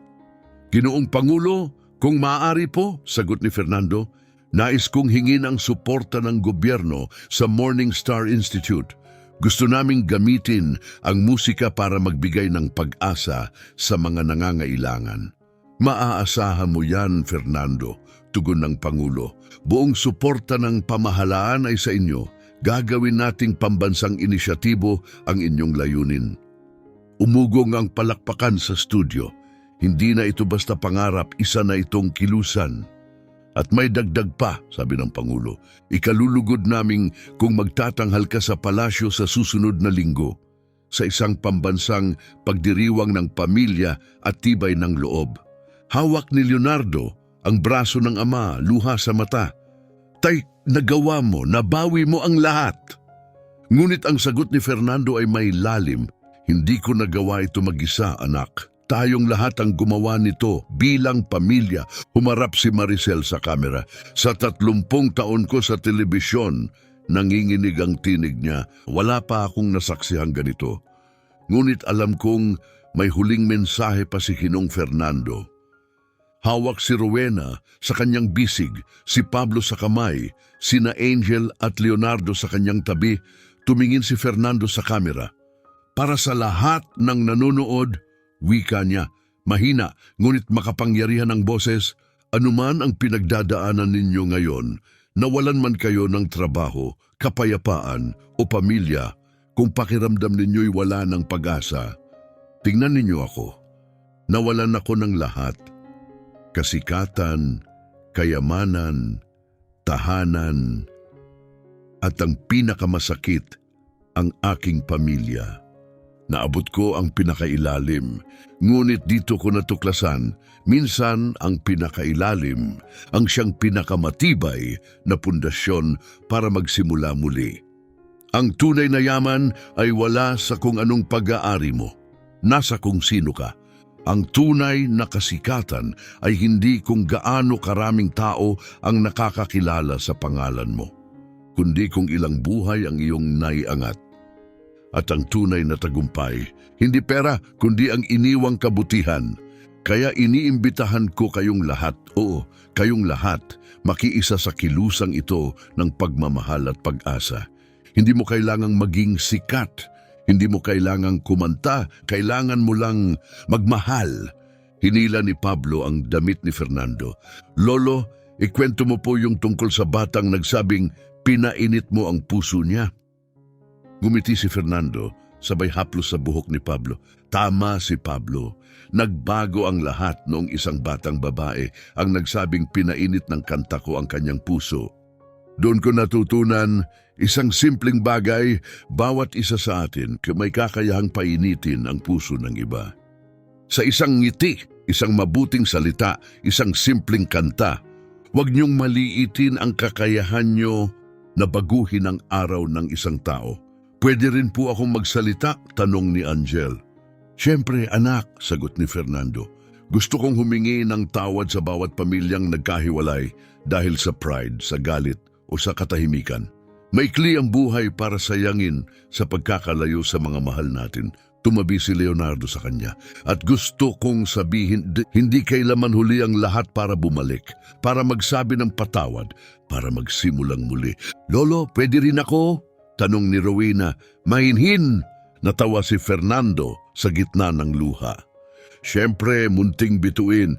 Ginoong Pangulo, kung maaari po, sagot ni Fernando, nais kong hingin ang suporta ng gobyerno sa Morning Star Institute. Gusto naming gamitin ang musika para magbigay ng pag-asa sa mga nangangailangan. Maaasahan mo yan, Fernando, tugon ng Pangulo. Buong suporta ng pamahalaan ay sa inyo. Gagawin nating pambansang inisyatibo ang inyong layunin. Umugong ang palakpakan sa studio. Hindi na ito basta pangarap, isa na itong kilusan. At may dagdag pa, sabi ng Pangulo, ikalulugod naming kung magtatanghal ka sa palasyo sa susunod na linggo, sa isang pambansang pagdiriwang ng pamilya at tibay ng loob. Hawak ni Leonardo ang braso ng ama, luha sa mata. Tay, nagawa mo, nabawi mo ang lahat. Ngunit ang sagot ni Fernando ay may lalim. Hindi ko nagawa ito mag-isa, anak. Tayong lahat ang gumawa nito bilang pamilya. Humarap si Maricel sa kamera. Sa 30 taon ko sa telebisyon, nanginginig ang tinig niya. Wala pa akong nasaksihang ganito. Ngunit alam kong may huling mensahe pa si Ginong Fernando. Hawak si Rowena sa kanyang bisig, si Pablo sa kamay, sina Angel at Leonardo sa kanyang tabi, tumingin si Fernando sa kamera. Para sa lahat ng nanonood, wika niya, mahina ngunit makapangyarihan ang boses, anuman ang pinagdadaanan ninyo ngayon, nawalan man kayo ng trabaho, kapayapaan o pamilya, kung pakiramdam ninyo'y wala ng pag-asa, tingnan ninyo ako. Nawalan ako ng lahat. Kasikatan, kayamanan, tahanan, at ang pinakamasakit, ang aking pamilya. Naabot ko ang pinakailalim, ngunit dito ko natuklasan, minsan ang pinakailalim ang siyang pinakamatibay na pundasyon para magsimula muli. Ang tunay na yaman ay wala sa kung anong pag-aari mo, nasa kung sino ka. Ang tunay na kasikatan ay hindi kung gaano karaming tao ang nakakakilala sa pangalan mo, kundi kung ilang buhay ang iyong naiangat. At ang tunay na tagumpay, hindi pera kundi ang iniwang kabutihan. Kaya iniimbitahan ko kayong lahat, kayong lahat, makiisa sa kilusang ito ng pagmamahal at pag-asa. Hindi mo kailangang maging sikat. Hindi mo kailangang kumanta. Kailangan mo lang magmahal. Hinila ni Pablo ang damit ni Fernando. Lolo, ikwento mo po yung tungkol sa batang nagsabing pinainit mo ang puso niya. Ngumiti si Fernando, sabay haplos sa buhok ni Pablo. Tama si Pablo. Nagbago ang lahat noong isang batang babae ang nagsabing pinainit ng kanta ko ang kanyang puso. Doon ko natutunan, isang simpleng bagay, bawat isa sa atin may kakayahang painitin ang puso ng iba. Sa isang ngiti, isang mabuting salita, isang simpleng kanta, huwag niyong maliitin ang kakayahan niyo na baguhin ang araw ng isang tao. Pwede rin po akong magsalita, tanong ni Angel. Siyempre, anak, sagot ni Fernando. Gusto kong humingi ng tawad sa bawat pamilyang nagkahiwalay dahil sa pride, sa galit o sa katahimikan. Maikli ang buhay para sayangin sa pagkakalayo sa mga mahal natin. Tumabi si Leonardo sa kanya. At gusto kong sabihin, hindi kailanman huli ang lahat para bumalik, para magsabi ng patawad, para magsimulang muli. Lolo, pwede rin ako? Tanong ni Rowena. Mahinhin! Natawa si Fernando sa gitna ng luha. Siyempre, munting bituin.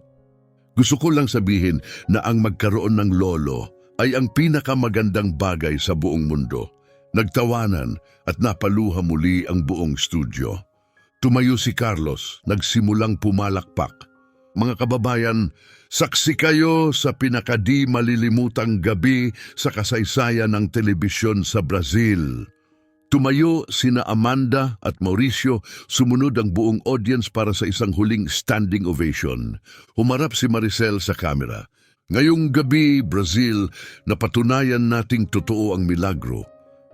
Gusto ko lang sabihin na ang magkaroon ng lolo ay ang pinakamagandang bagay sa buong mundo. Nagtawanan at napaluha muli ang buong studio. Tumayo si Carlos, nagsimulang pumalakpak. Mga kababayan, saksi kayo sa pinakadi malilimutang gabi sa kasaysayan ng telebisyon sa Brazil. Tumayo sina Amanda at Mauricio, sumunod ang buong audience para sa isang huling standing ovation. Humarap si Maricel sa kamera. Ngayong gabi, Brazil, napatunayan nating totoo ang milagro,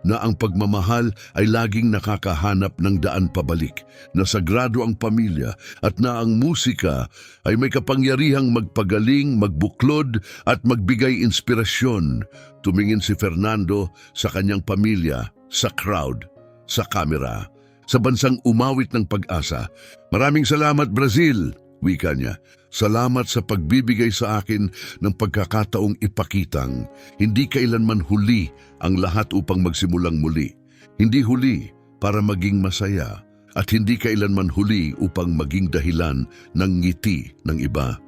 na ang pagmamahal ay laging nakakahanap ng daan pabalik, na sagrado ang pamilya at na ang musika ay may kapangyarihang magpagaling, magbuklod at magbigay inspirasyon. Tumingin si Fernando sa kanyang pamilya, sa crowd, sa kamera, sa bansang umawit ng pag-asa. Maraming salamat, Brazil, wika niya. Salamat sa pagbibigay sa akin ng pagkakataong ipakitang hindi kailanman huli ang lahat upang magsimulang muli. Hindi huli para maging masaya at hindi kailanman huli upang maging dahilan ng ngiti ng iba.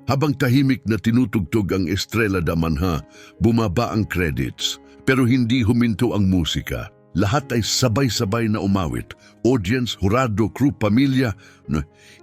Habang tahimik na tinutugtog ang Estrella da Manha, bumaba ang credits. Pero hindi huminto ang musika. Lahat ay sabay-sabay na umawit. Audience, hurado, crew, pamilya.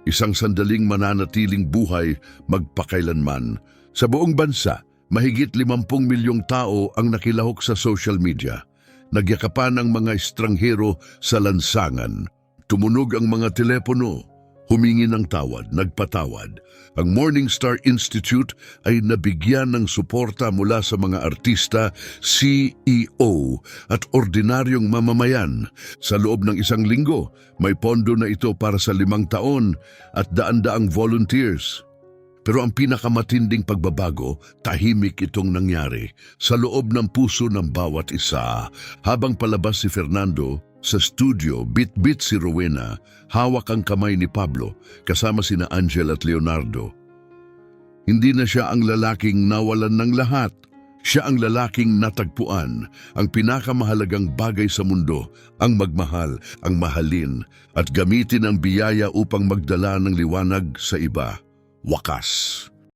Isang sandaling mananatiling buhay magpakailanman. Sa buong bansa, mahigit 50 milyong tao ang nakilahok sa social media. Nagyakapan ang mga estranghero sa lansangan. Tumunog ang mga telepono. Humingi ng tawad, nagpatawad. Ang Morning Star Institute ay nabigyan ng suporta mula sa mga artista, CEO at ordinaryong mamamayan. Sa loob ng isang linggo, may pondo na ito para sa 5 taon at daan-daang volunteers. Pero ang pinakamatinding pagbabago, tahimik itong nangyari sa loob ng puso ng bawat isa. Habang palabas si Fernando, Sa studio, bit-bit si Rowena, hawak ang kamay ni Pablo kasama sina Angel at Leonardo. Hindi na siya ang lalaking nawalan ng lahat. Siya ang lalaking natagpuan, ang pinakamahalagang bagay sa mundo, ang magmahal, ang mahalin, at gamitin ang biyaya upang magdala ng liwanag sa iba. Wakas.